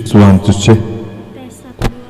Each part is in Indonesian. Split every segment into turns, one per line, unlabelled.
Tes 1, tes cek.
Tes 1, 2.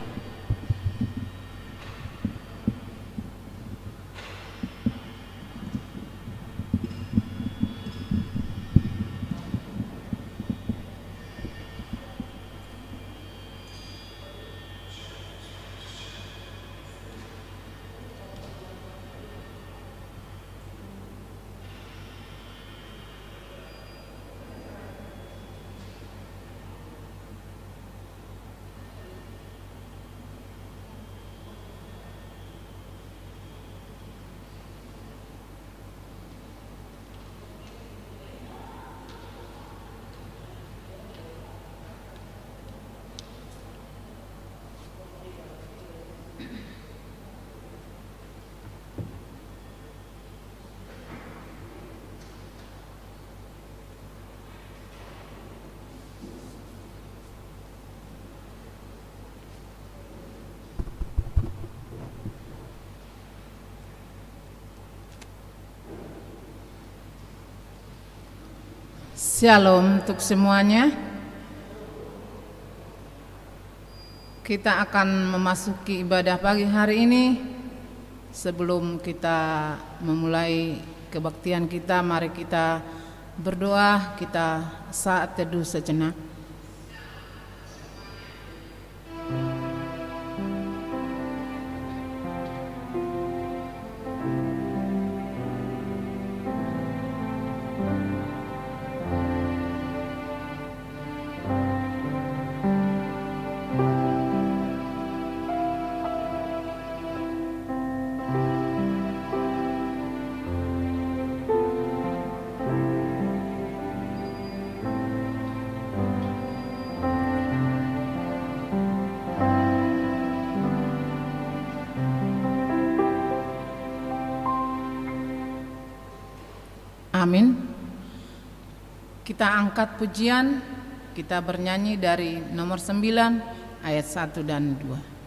Shalom untuk semuanya. Kita akan memasuki ibadah pagi hari ini. Sebelum kita memulai kebaktian kita, mari kita berdoa, kita saat teduh sejenak. Amin. Kita angkat pujian, kita bernyanyi dari nomor 9 ayat 1 dan 2.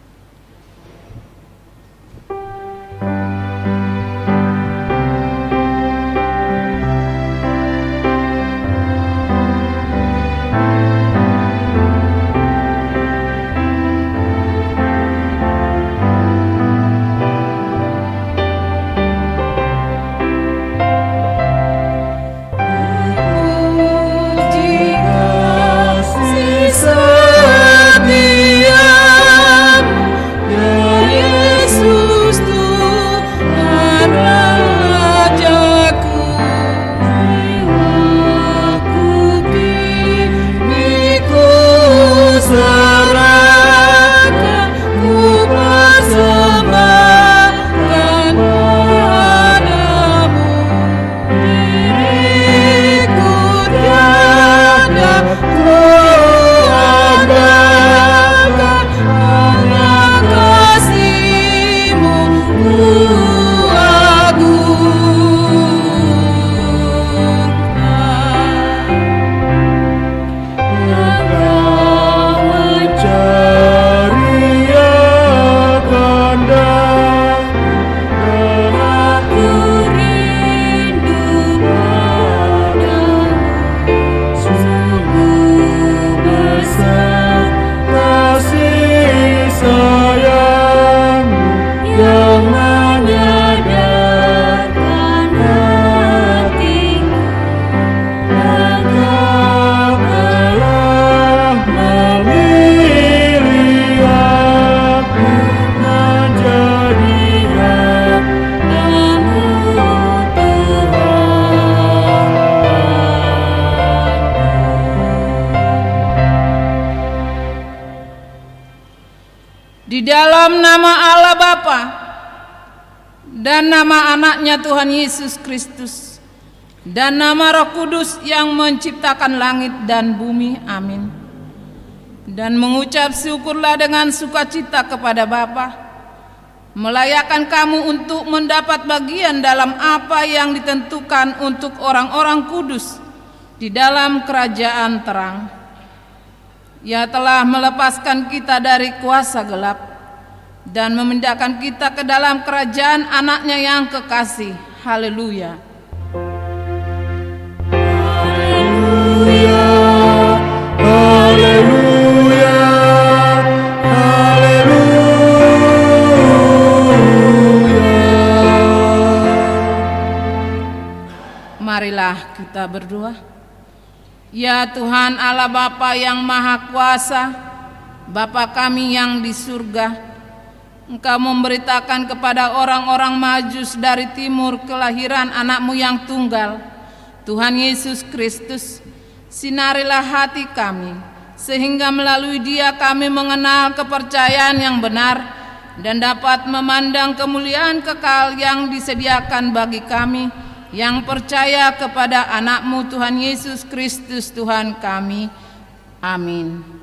Di dalam nama Allah Bapa dan nama anaknya Tuhan Yesus Kristus dan nama Roh Kudus yang menciptakan langit dan bumi, amin. Dan mengucap syukurlah dengan sukacita kepada Bapa, melayakkan kamu untuk mendapat bagian dalam apa yang ditentukan untuk orang-orang kudus di dalam kerajaan terang. Ia telah melepaskan kita dari kuasa gelap dan memindahkan kita ke dalam kerajaan anaknya yang kekasih. Haleluya.
Haleluya, haleluya.
kita berdoa. Ya Tuhan Allah Bapa yang Maha Kuasa, Bapa kami yang di surga, Engkau memberitakan kepada orang-orang Majus dari timur kelahiran anak-Mu yang tunggal, Tuhan Yesus Kristus. Sinarilah hati kami, sehingga melalui Dia kami mengenal kepercayaan yang benar dan dapat memandang kemuliaan kekal yang disediakan bagi kami yang percaya kepada anak-Mu Tuhan Yesus Kristus Tuhan kami. Amin.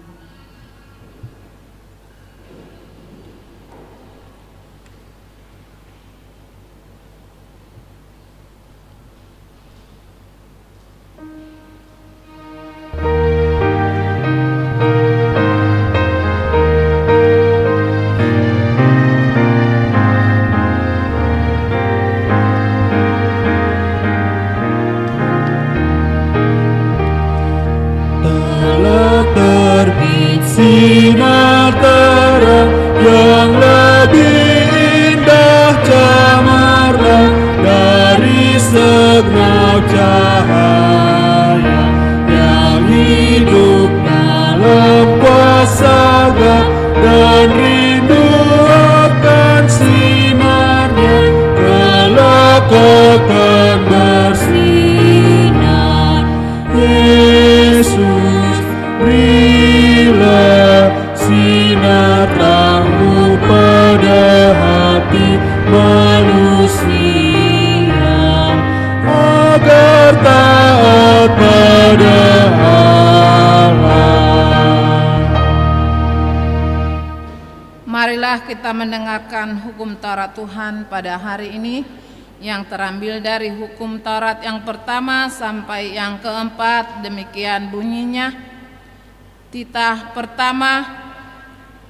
Sinar terang yang lebih indah cemerlang dari segenap cahaya yang hidup dalam kuasa God dan rindu akan sinarnya kelak akan bersinar. Yesus, berilah sinar terang-Mu pada hati manusia agar taat pada Allah.
Marilah kita mendengarkan hukum Taurat Tuhan pada hari ini yang terambil dari hukum Taurat yang pertama sampai yang keempat. Demikian bunyinya. Titah pertama,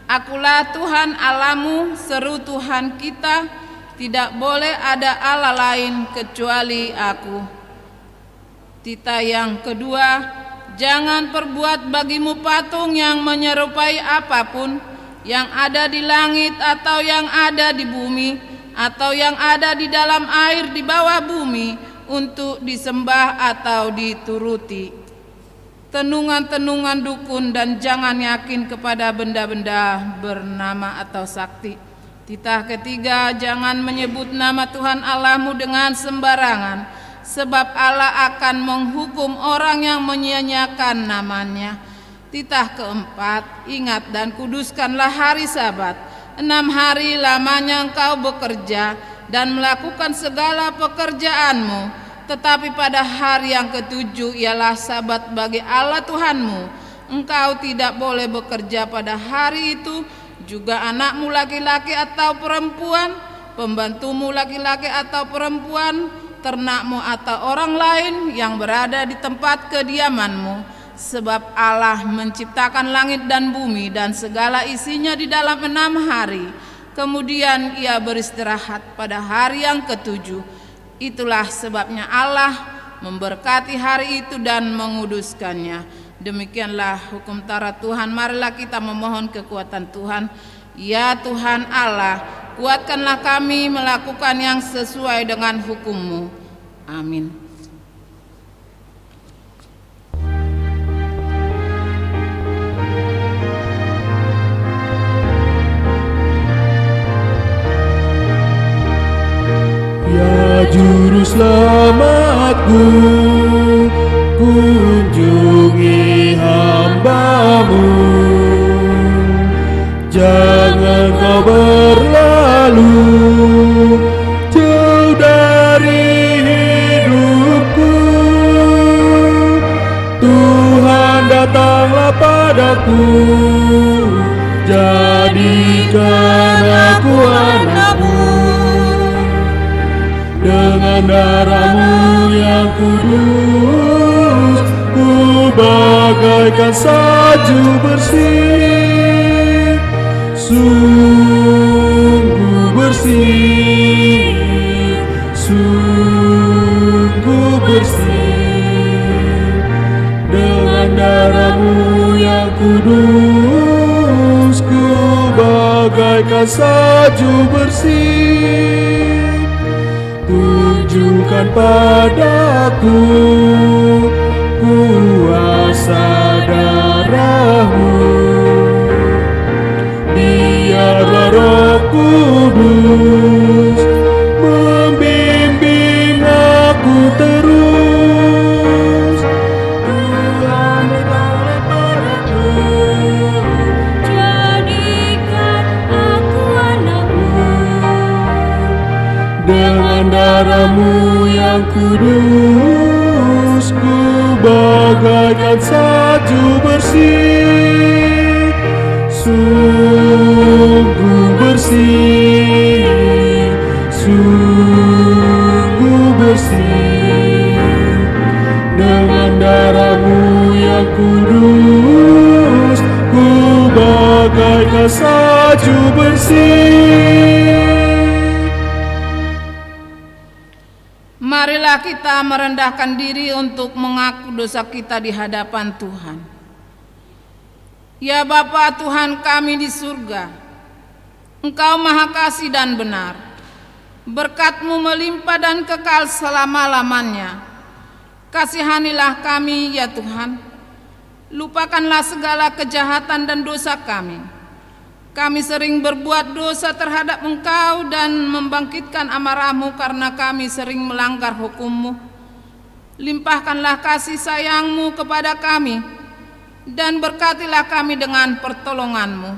Akulah Tuhan Allahmu, seru Tuhan kita, tidak boleh ada Allah lain kecuali Aku. Titah yang kedua, jangan perbuat bagimu patung yang menyerupai apapun yang ada di langit atau yang ada di bumi atau yang ada di dalam air di bawah bumi untuk disembah atau dituruti. Tenungan-tenungan dukun dan jangan yakin kepada benda-benda bernama atau sakti. Titah ketiga, jangan menyebut nama Tuhan Allahmu dengan sembarangan, sebab Allah akan menghukum orang yang menyia-nyiakan namanya. Titah keempat, ingat dan kuduskanlah hari Sabat. 6 hari lamanya engkau bekerja dan melakukan segala pekerjaanmu, tetapi pada hari yang ketujuh ialah Sabat bagi Allah Tuhanmu. Engkau tidak boleh bekerja pada hari itu, juga anakmu laki-laki atau perempuan, pembantumu laki-laki atau perempuan, ternakmu atau orang lain yang berada di tempat kediamanmu. Sebab Allah menciptakan langit dan bumi dan segala isinya di dalam 6 hari. Kemudian Ia beristirahat pada hari yang ketujuh. Itulah sebabnya Allah memberkati hari itu dan menguduskannya. Demikianlah hukum Taurat Tuhan. Marilah kita memohon kekuatan Tuhan. Ya Tuhan Allah, kuatkanlah kami melakukan yang sesuai dengan hukum-Mu. Amin.
Ya Juru Selamatku, kunjungi hamba-Mu. Jangan Kau berlalu jauh dari hidupku. Tuhan, datanglah padaku, jadikan aku anak-Mu. Dengan darah-Mu yang kudus, ku bagaikan salju bersih, sungguh bersih, sungguh bersih. Dengan darah-Mu yang kudus, ku bagaikan salju bersih. Tunjukkan Tunjukkan padaku kuasa darah-Mu. Biarlah Roh Kudus membimbing aku terus.
Tuhan berikanlah padaku, jadikan aku anak-Mu.
Dengan darah-Mu yang kudus, ku bagaikan salju bersih, sungguh bersih, sungguh bersih. Dengan darah-Mu yang kudus, ku bagaikan salju bersih.
Marilah kita merendahkan diri untuk mengaku dosa kita di hadapan Tuhan. Ya Bapa Tuhan kami di surga, Engkau maha kasih dan benar. Berkat-Mu melimpah dan kekal selama-lamanya. Kasihanilah kami ya Tuhan. Lupakanlah segala kejahatan dan dosa kami. Kami sering berbuat dosa terhadap Engkau dan membangkitkan amarah-Mu karena kami sering melanggar hukum-Mu. Limpahkanlah kasih sayang-Mu kepada kami dan berkatilah kami dengan pertolongan-Mu.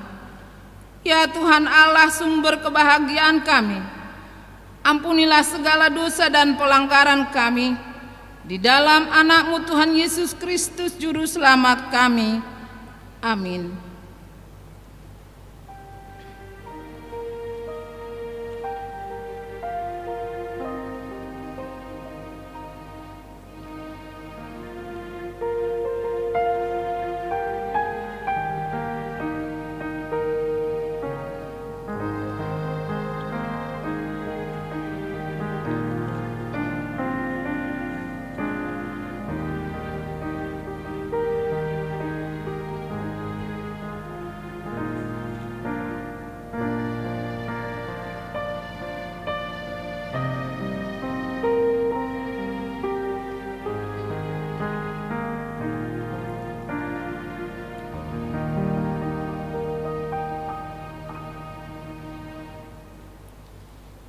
Ya Tuhan Allah, sumber kebahagiaan kami, ampunilah segala dosa dan pelanggaran kami di dalam anak-Mu Tuhan Yesus Kristus Juru Selamat kami. Amin.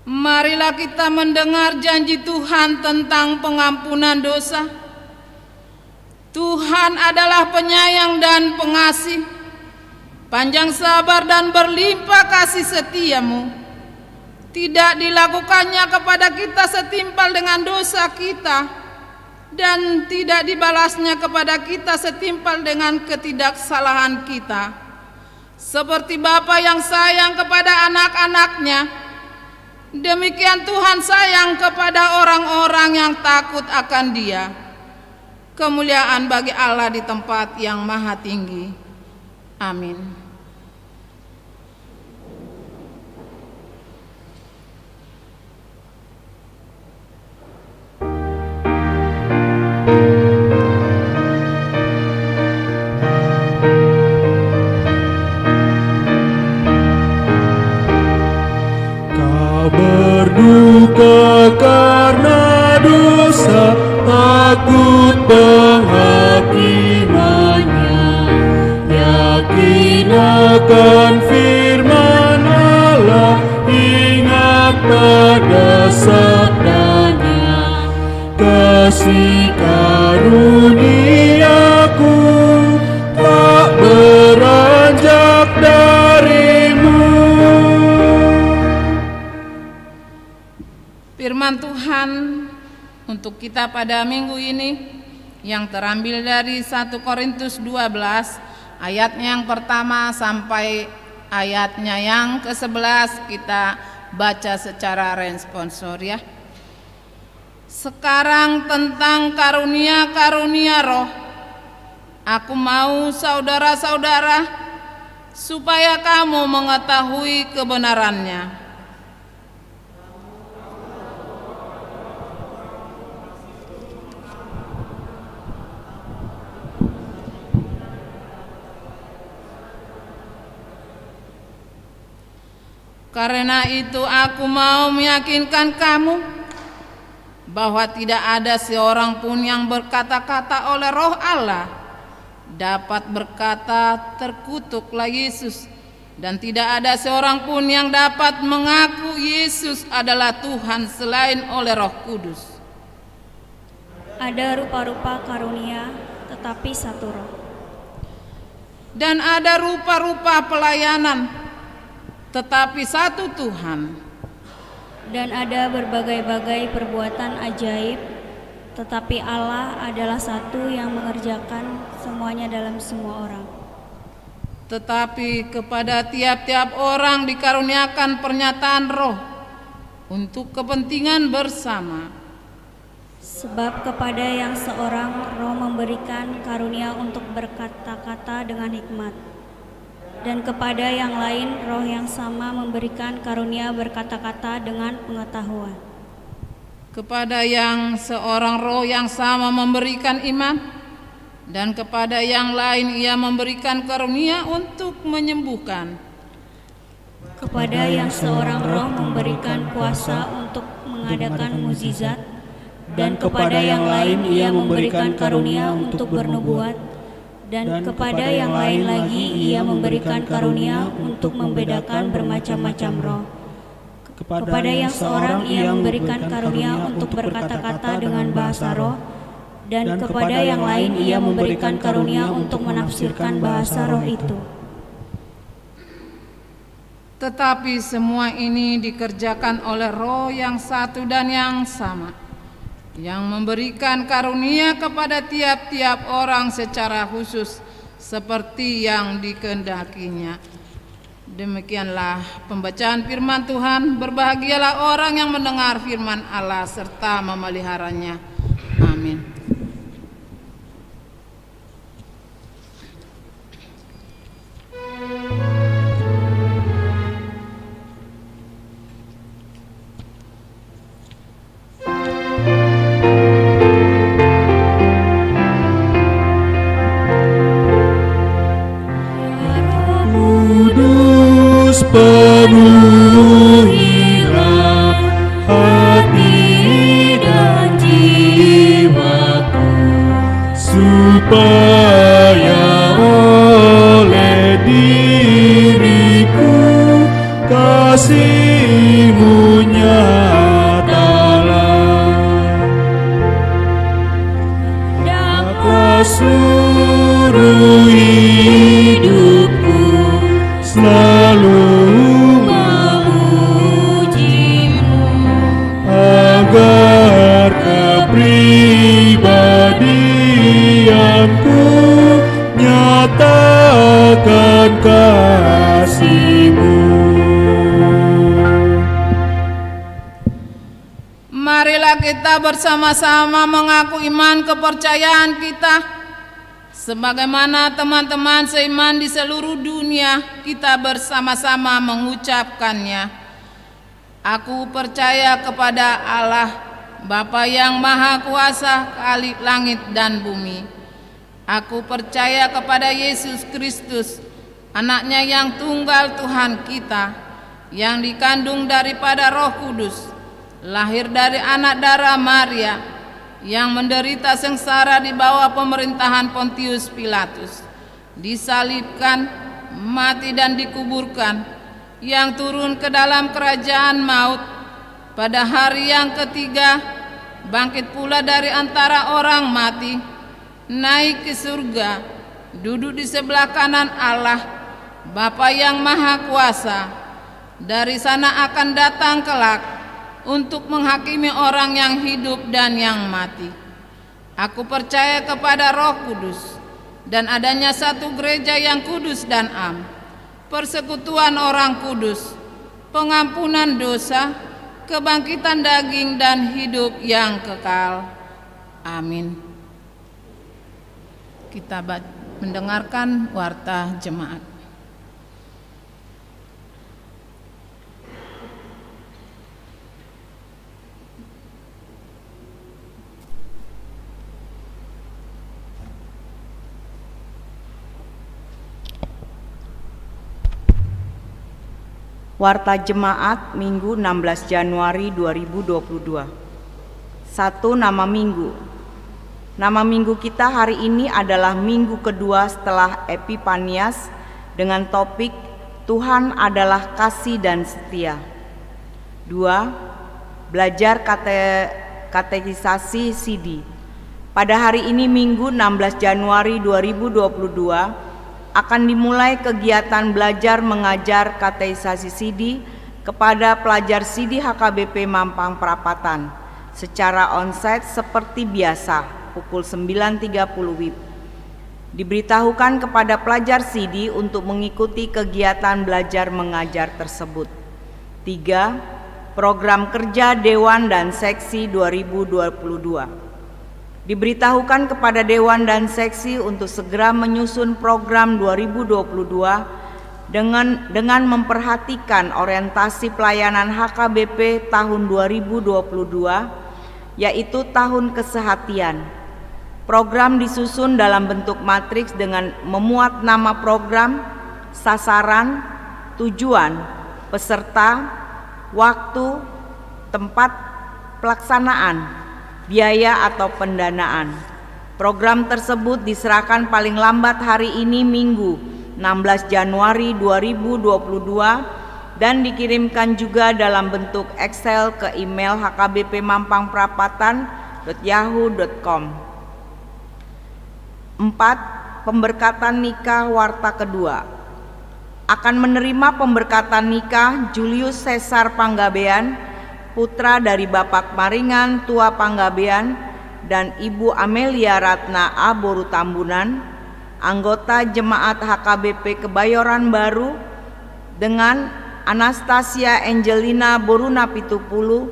Marilah kita mendengar janji Tuhan tentang pengampunan dosa. Tuhan adalah penyayang dan pengasih, panjang sabar dan berlimpah kasih setia-Mu. Tidak dilakukannya kepada kita setimpal dengan dosa kita, dan tidak dibalasnya kepada kita setimpal dengan ketidaksalahan kita. Seperti Bapa yang sayang kepada anak-anaknya, demikian Tuhan sayang kepada orang-orang yang takut akan Dia. Kemuliaan bagi Allah di tempat yang maha tinggi. Amin.
Berduka karena dosa, takut penghakimannya, yakin akan firman Allah, ingat pada sabdanya, kasih karuniaku tak beranjak darimu.
Firman Tuhan untuk kita pada minggu ini yang terambil dari 1 Korintus 12 ayatnya yang pertama sampai ayatnya yang ke-11. Kita baca secara responsor ya. Sekarang tentang karunia-karunia roh, aku mau saudara-saudara supaya kamu mengetahui kebenarannya. Karena itu aku mau meyakinkan kamu bahwa tidak ada seorang pun yang berkata-kata oleh Roh Allah dapat berkata, terkutuklah Yesus, dan tidak ada seorang pun yang dapat mengaku Yesus adalah Tuhan selain oleh Roh Kudus.
Ada rupa-rupa karunia, tetapi satu Roh.
Dan ada rupa-rupa pelayanan, tetapi satu Tuhan.
Dan ada berbagai-bagai perbuatan ajaib, tetapi Allah adalah satu yang mengerjakan semuanya dalam semua orang.
Tetapi kepada tiap-tiap orang dikaruniakan pernyataan Roh untuk kepentingan bersama.
Sebab kepada yang seorang Roh memberikan karunia untuk berkata-kata dengan hikmat, dan kepada yang lain Roh yang sama memberikan karunia berkata-kata dengan pengetahuan.
Kepada yang seorang Roh yang sama memberikan iman, dan kepada yang lain Ia memberikan karunia untuk menyembuhkan.
Kepada yang seorang Roh memberikan kuasa untuk mengadakan mukjizat, dan kepada yang lain Ia memberikan karunia untuk bernubuat, dan kepada yang lain lagi Ia memberikan karunia untuk membedakan bermacam-macam roh. Kepada yang seorang Ia memberikan karunia untuk berkata-kata dengan bahasa roh, dan kepada yang lain Ia memberikan karunia untuk menafsirkan bahasa roh itu.
Tetapi semua ini dikerjakan oleh Roh yang satu dan yang sama, yang memberikan karunia kepada tiap-tiap orang secara khusus seperti yang dikehendakinya. Demikianlah pembacaan firman Tuhan. Berbahagialah orang yang mendengar firman Allah serta memeliharanya. Amin.
Penuhilah hati dan jiwaku, supaya oleh diriku kasih-Mu nyatalah. Dapat suruh hidupku selalu memuji-Mu, agar kepribadianku nyatakan kasih-Mu.
Marilah kita bersama-sama mengaku iman kepercayaan kita. Sebagaimana teman-teman seiman di seluruh dunia, kita bersama-sama mengucapkannya. Aku percaya kepada Allah, Bapa yang Maha Kuasa, Khalik langit dan bumi. Aku percaya kepada Yesus Kristus, Anaknya yang tunggal Tuhan kita, yang dikandung daripada Roh Kudus, lahir dari anak darah Maria, yang menderita sengsara di bawah pemerintahan Pontius Pilatus, disalibkan, mati dan dikuburkan, yang turun ke dalam kerajaan maut, pada hari yang ketiga bangkit pula dari antara orang mati, naik ke surga, duduk di sebelah kanan Allah, Bapa yang Maha Kuasa. Dari sana akan datang kelak untuk menghakimi orang yang hidup dan yang mati. Aku percaya kepada Roh Kudus dan adanya satu gereja yang kudus dan am, persekutuan orang kudus, pengampunan dosa, kebangkitan daging dan hidup yang kekal. Amin. Kita mendengarkan warta jemaat.
Warta Jemaat Minggu 16 Januari 2022. 1. Nama minggu. Nama minggu kita hari ini adalah minggu kedua setelah Epifanias dengan topik Tuhan adalah kasih dan setia. 2. Belajar katekisasi CD. Pada hari ini Minggu 16 Januari 2022 akan dimulai kegiatan belajar mengajar katekisasi CD kepada pelajar CD HKBP Mampang Perapatan secara onsite seperti biasa pukul 9.30 WIB. Diberitahukan kepada pelajar CD untuk mengikuti kegiatan belajar mengajar tersebut. 3. Program kerja Dewan dan Seksi 2022. Diberitahukan kepada Dewan dan Seksi untuk segera menyusun program 2022 dengan memperhatikan orientasi pelayanan HKBP tahun 2022, yaitu tahun kesehatian. Program disusun dalam bentuk matriks dengan memuat nama program, sasaran, tujuan, peserta, waktu, tempat pelaksanaan, biaya atau pendanaan. Program tersebut diserahkan paling lambat hari ini Minggu 16 Januari 2022 dan dikirimkan juga dalam bentuk Excel ke email hkbpmampangperapatan@yahoo.com. 4. Pemberkatan nikah warta kedua. Akan menerima pemberkatan nikah Julius Caesar Panggabean, putra dari Bapak Maringan Tua Panggabean dan Ibu Amelia Ratna A. Boru Tambunan, anggota Jemaat HKBP Kebayoran Baru, dengan Anastasia Angelina Boru Napitupulu,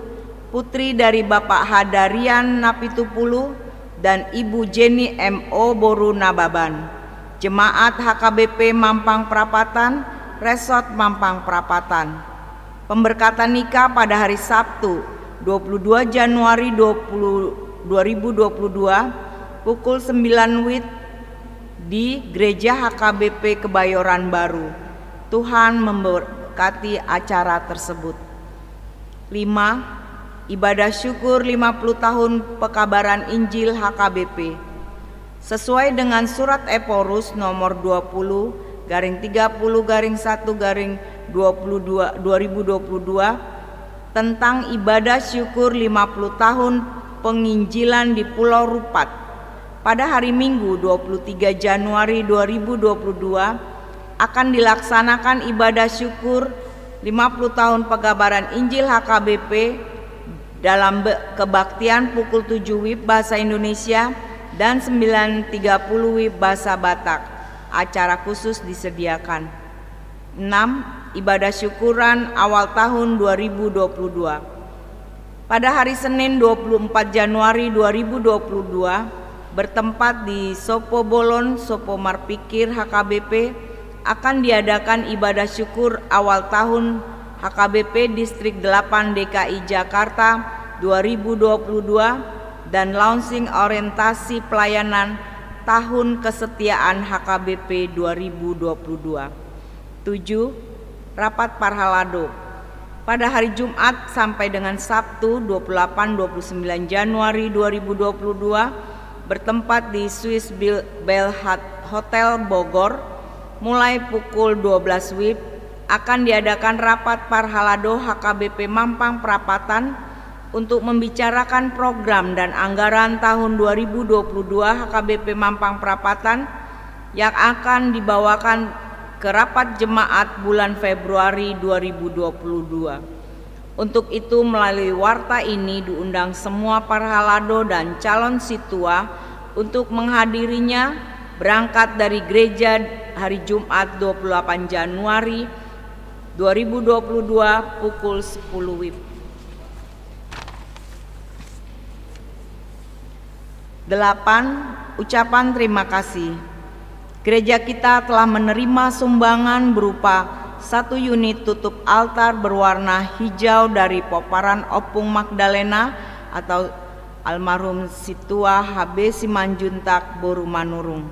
putri dari Bapak Hadarian Napitupulu dan Ibu Jenny M.O. Boru Nababan, Jemaat HKBP Mampang Perapatan, Resort Mampang Perapatan. Pemberkatan nikah pada hari Sabtu 22 Januari 2022 pukul 9 WIB di Gereja HKBP Kebayoran Baru. Tuhan memberkati acara tersebut. 5. Ibadah syukur 50 tahun pekabaran Injil HKBP. Sesuai dengan surat Eporus nomor 20-1-2022 tentang ibadah syukur 50 tahun penginjilan di Pulau Rupat. Pada hari Minggu 23 Januari 2022 akan dilaksanakan ibadah syukur 50 tahun pekabaran Injil HKBP dalam kebaktian pukul 7 WIB bahasa Indonesia dan 9.30 WIB bahasa Batak. Acara khusus disediakan. 6. Ibadah syukuran awal tahun 2022. Pada hari Senin 24 Januari 2022 bertempat di Sopo Bolon, Sopo Marpikir HKBP akan diadakan ibadah syukur awal tahun HKBP Distrik 8 DKI Jakarta 2022 dan launching orientasi pelayanan tahun kesetiaan HKBP 2022. 7. Rapat Parhalado. Pada hari Jumat sampai dengan Sabtu 28-29 Januari 2022 bertempat di Swiss Bell Hotel Bogor mulai pukul 12 WIB akan diadakan rapat Parhalado HKBP Mampang Perapatan untuk membicarakan program dan anggaran tahun 2022 HKBP Mampang Perapatan yang akan dibawakan ke rapat jemaat bulan Februari 2022. Untuk itu melalui warta ini diundang semua Parhalado dan calon situa untuk menghadirinya berangkat dari gereja hari Jumat 28 Januari 2022 pukul 10 WIB. 8. Ucapan terima kasih. Gereja kita telah menerima sumbangan berupa 1 unit tutup altar berwarna hijau dari Poparan Opung Magdalena atau almarhum Situa HB Simanjuntak Boru Manurung.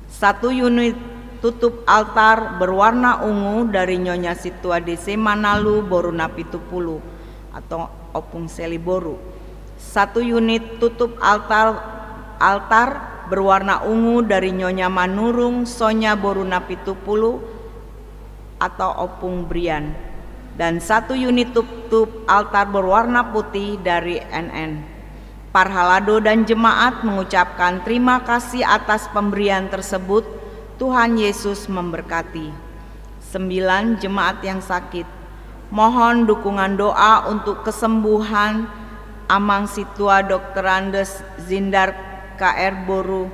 1 unit tutup altar berwarna ungu dari Nyonya Situa DC Manalu Boru Napitupulu atau Opung Seli Boru. 1 unit tutup altar berwarna ungu dari Nyonya Manurung Sonya Boruna Pitupulu atau Opung Brian, dan 1 unit tutup altar berwarna putih dari NN. Parhalado dan jemaat mengucapkan terima kasih atas pemberian tersebut. Tuhan Yesus memberkati. 9. Jemaat yang sakit. Mohon dukungan doa untuk kesembuhan Amang Situa Dr. Andes Zindar KR Boru,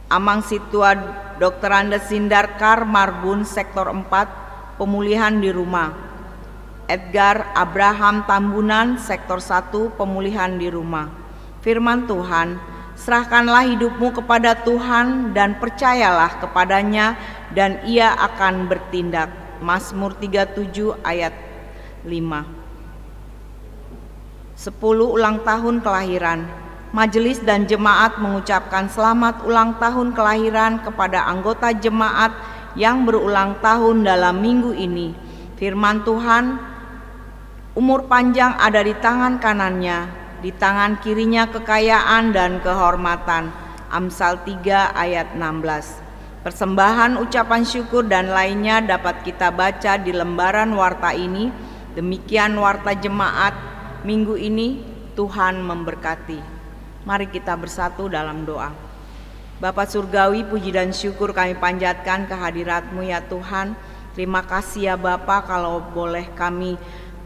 Amang Situa Dr. Andes Zindar Kar Marbun Sektor 4, pemulihan di rumah. Edgar Abraham Tambunan Sektor 1, pemulihan di rumah. Firman Tuhan, serahkanlah hidupmu kepada Tuhan dan percayalah kepadanya dan Ia akan bertindak. Mazmur 37 ayat 5. 10 ulang tahun kelahiran. Majelis dan jemaat mengucapkan selamat ulang tahun kelahiran kepada anggota jemaat yang berulang tahun dalam minggu ini. Firman Tuhan, umur panjang ada di tangan kanannya, di tangan kirinya kekayaan dan kehormatan. Amsal 3 ayat 16. Persembahan ucapan syukur dan lainnya dapat kita baca di lembaran warta ini. Demikian warta jemaat minggu ini. Tuhan memberkati. Mari kita bersatu dalam doa. Bapa Surgawi, puji dan syukur kami panjatkan kehadirat-Mu ya Tuhan. Terima kasih ya Bapa kalau boleh kami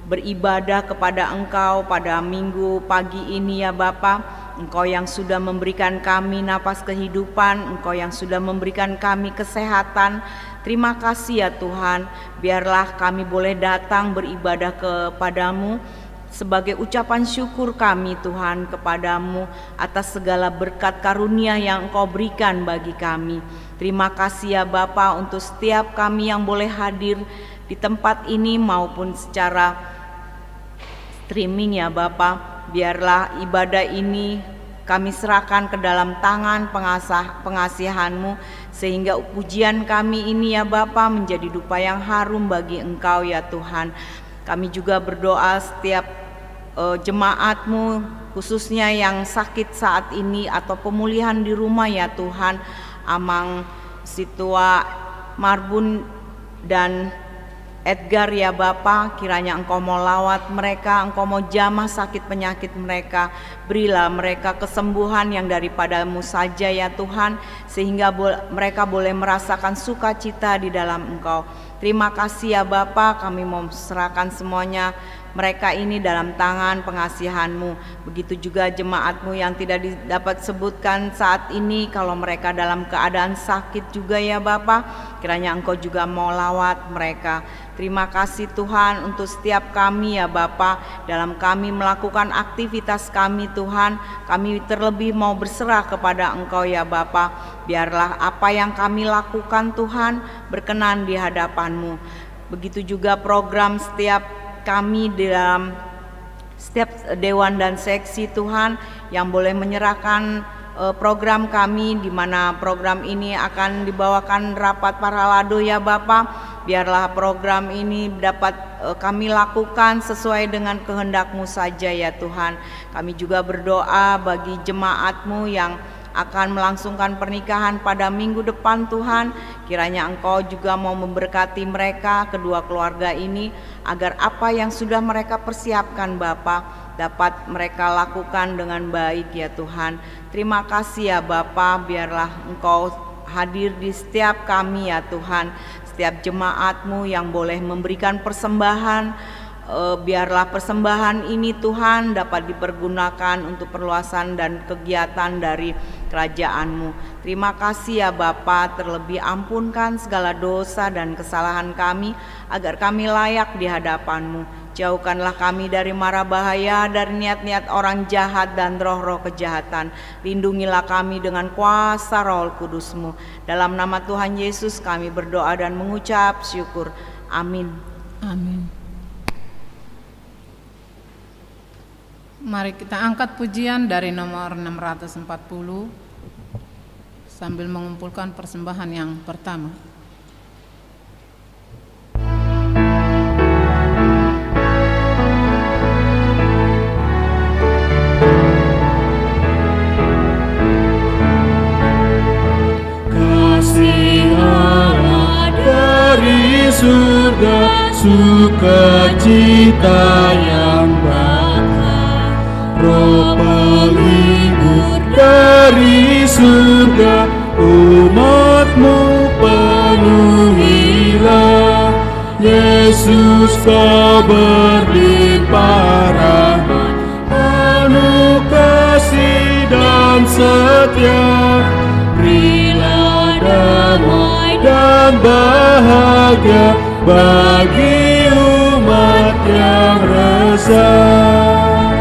beribadah kepada Engkau pada minggu pagi ini ya Bapa. Engkau yang sudah memberikan kami napas kehidupan, Engkau yang sudah memberikan kami kesehatan. Terima kasih ya Tuhan, biarlah kami boleh datang beribadah kepadamu sebagai ucapan syukur kami Tuhan kepadamu atas segala berkat karunia yang Engkau berikan bagi kami. Terima kasih ya Bapa untuk setiap kami yang boleh hadir di tempat ini maupun secara streaming ya Bapa. Biarlah ibadah ini kami serahkan ke dalam tangan pengasihan-Mu sehingga pujian kami ini ya Bapa menjadi dupa yang harum bagi Engkau ya Tuhan. Kami juga berdoa setiap jemaat-Mu khususnya yang sakit saat ini atau pemulihan di rumah ya Tuhan. Amang Situa Marbun dan Edgar ya Bapa, kiranya Engkau mau lawat mereka, Engkau mau jamah sakit penyakit mereka. Berilah mereka kesembuhan yang daripada-Mu saja ya Tuhan, sehingga mereka boleh merasakan sukacita di dalam Engkau. Terima kasih ya Bapa, kami mau serahkan semuanya mereka ini dalam tangan pengasihan-Mu. Begitu juga jemaat-Mu yang tidak dapat sebutkan saat ini, kalau mereka dalam keadaan sakit juga ya Bapa, kiranya Engkau juga mau lawat mereka. Terima kasih Tuhan untuk setiap kami ya Bapa, dalam kami melakukan aktivitas kami Tuhan, kami terlebih mau berserah kepada Engkau ya Bapa. Biarlah apa yang kami lakukan Tuhan berkenan di hadapan-Mu. Begitu juga program setiap kami di dalam setiap dewan dan seksi Tuhan yang boleh menyerahkan program kami, di mana program ini akan dibawakan rapat Parhalado ya Bapa. Biarlah program ini dapat kami lakukan sesuai dengan kehendak-Mu saja ya Tuhan. Kami juga berdoa bagi jemaat-Mu yang akan melangsungkan pernikahan pada minggu depan Tuhan. Kiranya Engkau juga mau memberkati mereka, kedua keluarga ini, agar apa yang sudah mereka persiapkan Bapa dapat mereka lakukan dengan baik ya Tuhan. Terima kasih ya Bapa, biarlah Engkau hadir di setiap kami ya Tuhan. Setiap jemaat-Mu yang boleh memberikan persembahan, biarlah persembahan ini Tuhan dapat dipergunakan untuk perluasan dan kegiatan dari kerajaan-Mu. Terima kasih ya Bapa, terlebih ampunkan segala dosa dan kesalahan kami agar kami layak di hadapan-Mu. Jauhkanlah kami dari mara bahaya, dari niat-niat orang jahat dan roh-roh kejahatan. Lindungilah kami dengan kuasa Roh Kudus-Mu. Dalam nama Tuhan Yesus kami berdoa dan mengucap syukur. Amin.
Amin. Mari kita angkat pujian dari nomor 640 sambil mengumpulkan persembahan yang pertama.
surga, sukacita yang bakar. Roh penghibur dari surga, umatmu penuhilah. Yesus kau berlimpah rahmat, penuh kasih dan setia. Berilah damai dan bahagia bagi umat yang resah.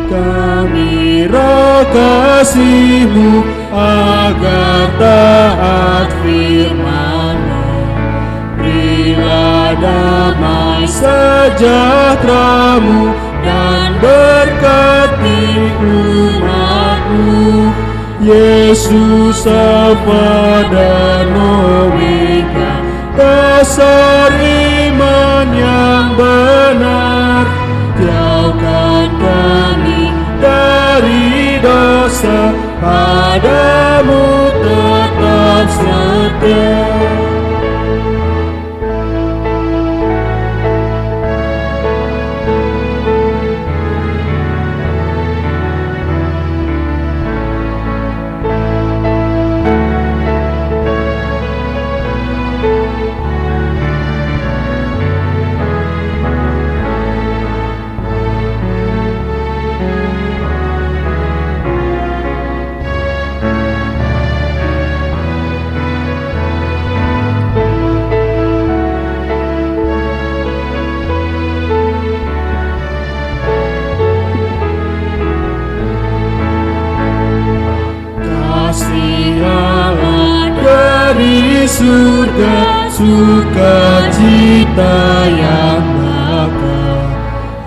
Kami roh kasih-Mu agar taat firman-Mu. Berilah damai sejahtera-Mu dan berkati umat-Mu. Yesus Alfa dan Omega, dasar iman yang benar. Jauhkan kami dari dosa, padamu tetap setia. Surga, sukacita yang bakar.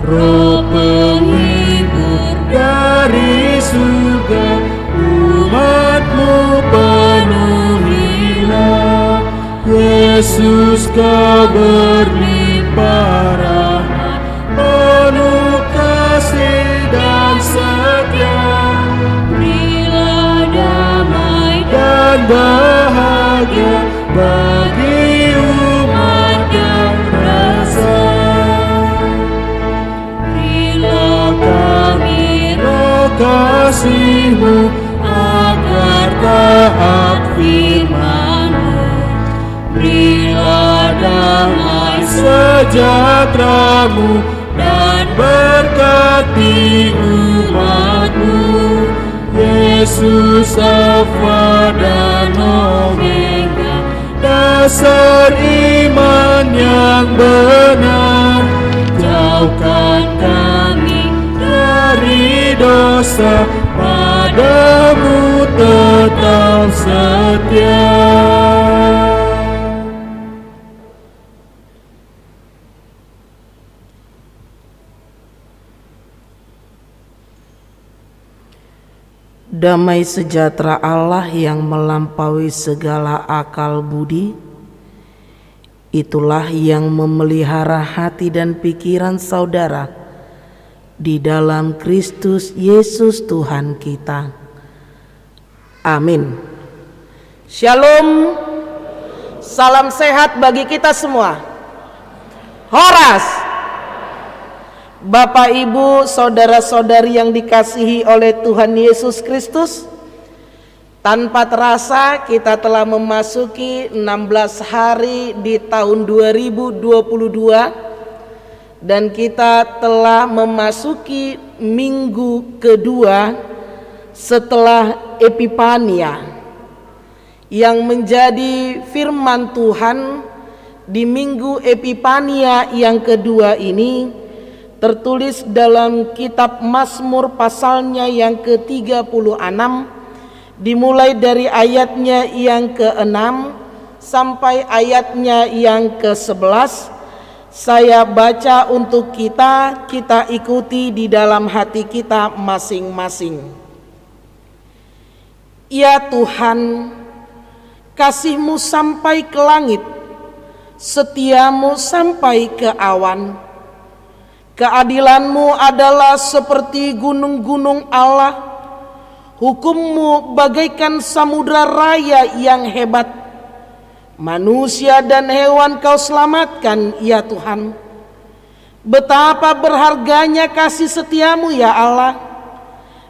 Roh penghibur dari surga, umat-Mu penuhilah. Yesus kau berlimpah rahmat, penuh kasih dan setia. Berilah damai dan bahagia bagi umat yang resah. Berilah kami roh kasih-Mu agar taat firman-Mu. Berilah damai sejahtera-Mu dan berkati umat-Mu. Yesus Alfa dan Omega, dasar iman yang benar. Jauhkan kami dari dosa, padamu tetap setia.
Damai sejahtera Allah yang melampaui segala akal budi, itulah yang memelihara hati dan pikiran saudara di dalam Kristus Yesus Tuhan kita. Amin. Shalom. Salam sehat bagi kita semua. Horas. Bapak, Ibu, saudara-saudari yang dikasihi oleh Tuhan Yesus Kristus, tanpa terasa kita telah memasuki 16 hari di tahun 2022 dan kita telah memasuki minggu kedua setelah Epifania, yang menjadi firman Tuhan di minggu Epifania yang kedua ini tertulis dalam kitab Mazmur pasalnya yang ke-36, dimulai dari ayatnya yang ke-6 sampai ayatnya yang ke-11. Saya baca untuk kita ikuti di dalam hati kita masing-masing. Ya Tuhan, kasih-Mu sampai ke langit, setia-Mu sampai ke awan. Keadilan-Mu adalah seperti gunung-gunung Allah, hukum-Mu bagaikan samudra raya yang hebat. Manusia dan hewan Kau selamatkan, ya Tuhan. Betapa berharganya kasih setiamu, ya Allah.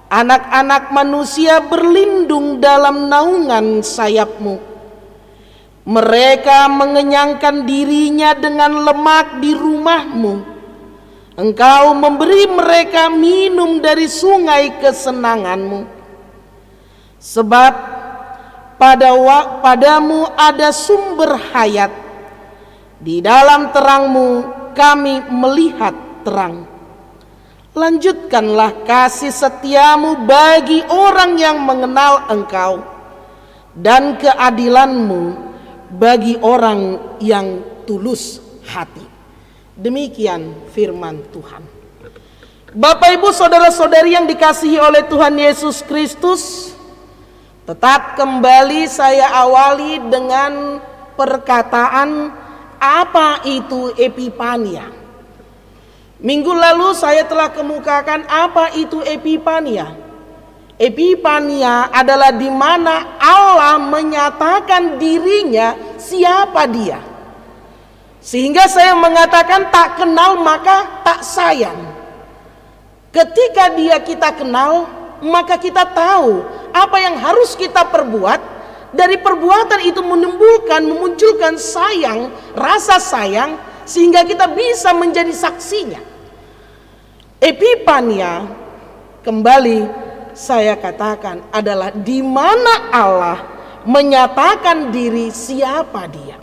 Anak-anak manusia berlindung dalam naungan sayap-Mu. Mereka mengenyangkan dirinya dengan lemak di rumah-Mu. Engkau memberi mereka minum dari sungai kesenangan-Mu. Sebab padamu ada sumber hayat. Di dalam terang-Mu kami melihat terang. Lanjutkanlah kasih setiamu bagi orang yang mengenal Engkau, dan keadilan-Mu bagi orang yang tulus hati. Demikian firman Tuhan. Bapak, Ibu, saudara-saudari yang dikasihi oleh Tuhan Yesus Kristus, tetap kembali saya awali dengan perkataan apa itu Epifania. Minggu lalu saya telah kemukakan apa itu Epifania. Epifania adalah di mana Allah menyatakan dirinya siapa Dia. Sehingga saya mengatakan tak kenal maka tak sayang. Ketika Dia kita kenal, maka kita tahu apa yang harus kita perbuat. Dari perbuatan itu memunculkan sayang, rasa sayang, sehingga kita bisa menjadi saksinya. Epifania, kembali saya katakan, adalah di mana Allah menyatakan diri siapa Dia.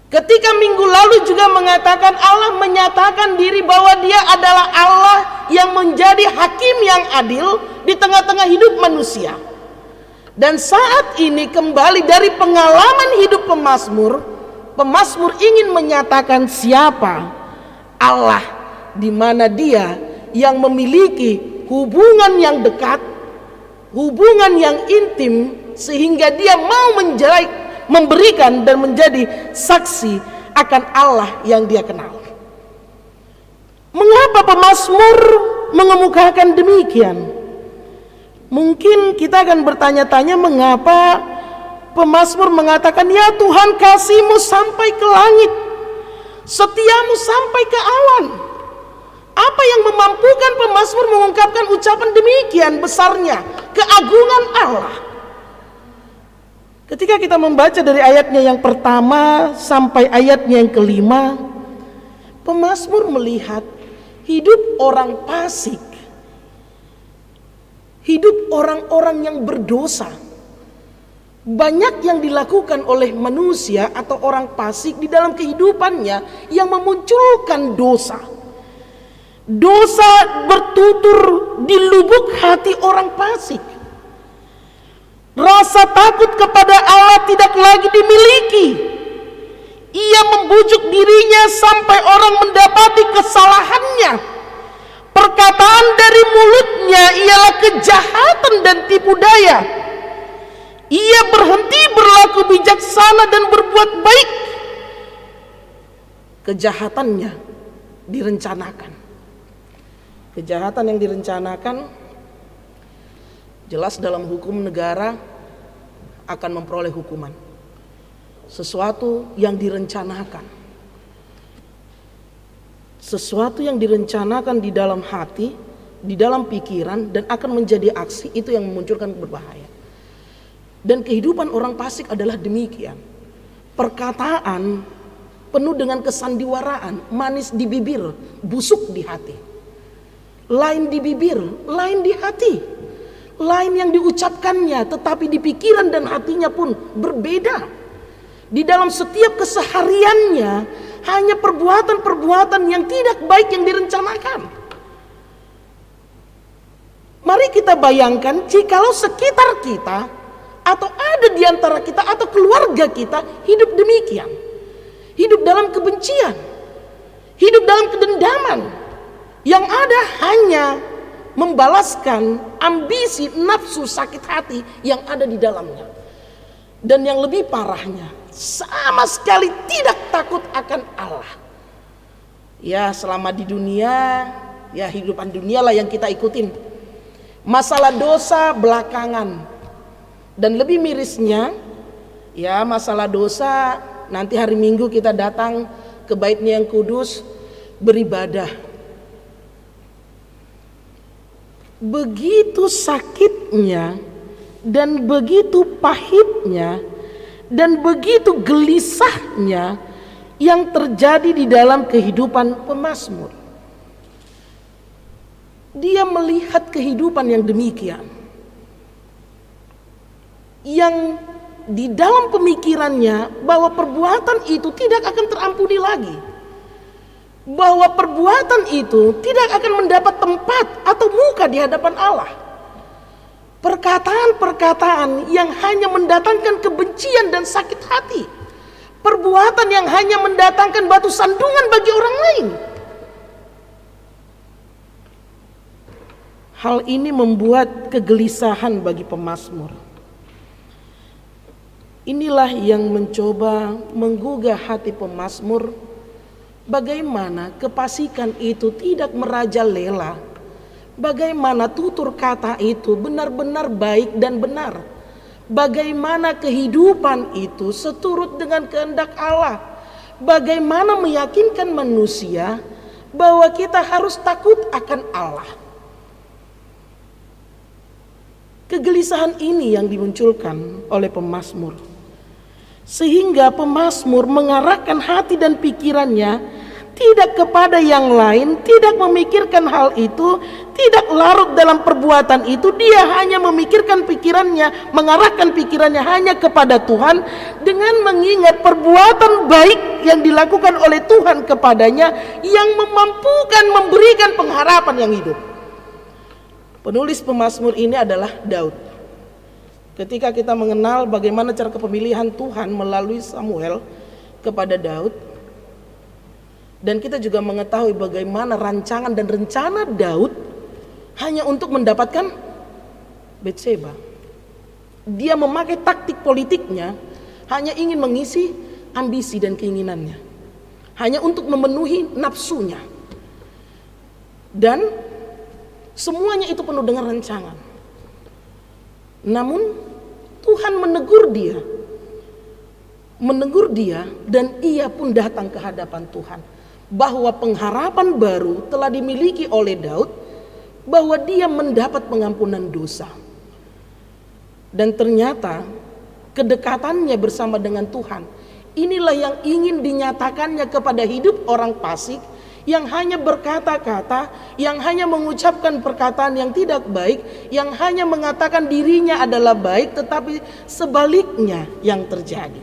Ketika minggu lalu juga mengatakan Allah menyatakan diri bahwa Dia adalah Allah yang menjadi hakim yang adil di tengah-tengah hidup manusia. Dan saat ini kembali dari pengalaman hidup pemazmur ingin menyatakan siapa Allah, di mana Dia yang memiliki hubungan yang dekat, hubungan yang intim, sehingga Dia mau memberikan dan menjadi saksi akan Allah yang Dia kenal. Mengapa pemazmur mengemukakan demikian? Mungkin kita akan bertanya-tanya mengapa pemazmur mengatakan, ya Tuhan, kasih-Mu sampai ke langit, setia-Mu sampai ke awan. Apa yang memampukan pemazmur mengungkapkan ucapan demikian besarnya keagungan Allah? Ketika kita membaca dari ayatnya yang pertama sampai ayatnya yang kelima, pemazmur melihat hidup orang fasik, hidup orang-orang yang berdosa. Banyak yang dilakukan oleh manusia atau orang fasik di dalam kehidupannya yang memunculkan dosa. Dosa bertutur di lubuk hati orang fasik. Rasa takut kepada Allah tidak lagi dimiliki. Ia membujuk dirinya sampai orang mendapati kesalahannya. Perkataan dari mulutnya ialah kejahatan dan tipu daya. Ia berhenti berlaku bijaksana dan berbuat baik. Kejahatannya direncanakan. Kejahatan yang direncanakan jelas dalam hukum negara akan memperoleh hukuman. Sesuatu yang direncanakan. Sesuatu yang direncanakan di dalam hati, di dalam pikiran, dan akan menjadi aksi, itu yang memunculkan berbahaya. Dan kehidupan orang fasik adalah demikian. Perkataan penuh dengan kesandiwaraan, manis di bibir, busuk di hati. Lain di bibir, lain di hati. Lain yang diucapkannya, tetapi di pikiran dan hatinya pun berbeda. Di dalam setiap kesehariannya hanya perbuatan-perbuatan yang tidak baik yang direncanakan. Mari kita bayangkan jikalau sekitar kita atau ada di antara kita atau keluarga kita hidup demikian. Hidup dalam kebencian, hidup dalam kedendaman. Yang ada hanya membalaskan ambisi nafsu sakit hati yang ada di dalamnya. Dan yang lebih parahnya, sama sekali tidak takut akan Allah. Ya, selama di dunia, ya hidupan dunia lah yang kita ikutin. Masalah dosa belakangan. Dan lebih mirisnya, Ya, masalah dosa, nanti hari Minggu kita datang ke Bait-Nya yang kudus beribadah. Begitu sakitnya dan begitu pahitnya dan begitu gelisahnya yang terjadi di dalam kehidupan pemazmur. Dia melihat kehidupan yang demikian, yang di dalam pemikirannya bahwa perbuatan itu tidak akan terampuni lagi, bahwa perbuatan itu tidak akan mendapat tempat atau muka di hadapan Allah. Perkataan-perkataan yang hanya mendatangkan kebencian dan sakit hati, perbuatan yang hanya mendatangkan batu sandungan bagi orang lain. Hal ini membuat kegelisahan bagi pemazmur. Inilah yang mencoba menggugah hati pemazmur, bagaimana kefasikan itu tidak merajalela, bagaimana tutur kata itu benar-benar baik dan benar, bagaimana kehidupan itu seturut dengan kehendak Allah, bagaimana meyakinkan manusia bahwa kita harus takut akan Allah. Kegelisahan ini yang dimunculkan oleh pemazmur, sehingga pemazmur mengarahkan hati dan pikirannya tidak kepada yang lain, tidak memikirkan hal itu, tidak larut dalam perbuatan itu. Dia hanya memikirkan pikirannya, mengarahkan pikirannya hanya kepada Tuhan, dengan mengingat perbuatan baik yang dilakukan oleh Tuhan kepadanya, yang memampukan memberikan pengharapan yang hidup. Penulis pemazmur ini adalah Daud. Ketika kita mengenal bagaimana cara kepemilihan Tuhan melalui Samuel kepada Daud, dan kita juga mengetahui bagaimana rancangan dan rencana Daud hanya untuk mendapatkan Batseba. Dia memakai taktik politiknya hanya ingin mengisi ambisi dan keinginannya, hanya untuk memenuhi nafsunya. Dan semuanya itu penuh dengan rancangan. Namun Tuhan menegur dia dan ia pun datang ke hadapan Tuhan, bahwa pengharapan baru telah dimiliki oleh Daud, bahwa dia mendapat pengampunan dosa. Dan ternyata kedekatannya bersama dengan Tuhan, inilah yang ingin dinyatakannya kepada hidup orang fasik, yang hanya berkata-kata, yang hanya mengucapkan perkataan yang tidak baik, yang hanya mengatakan dirinya adalah baik, tetapi sebaliknya yang terjadi,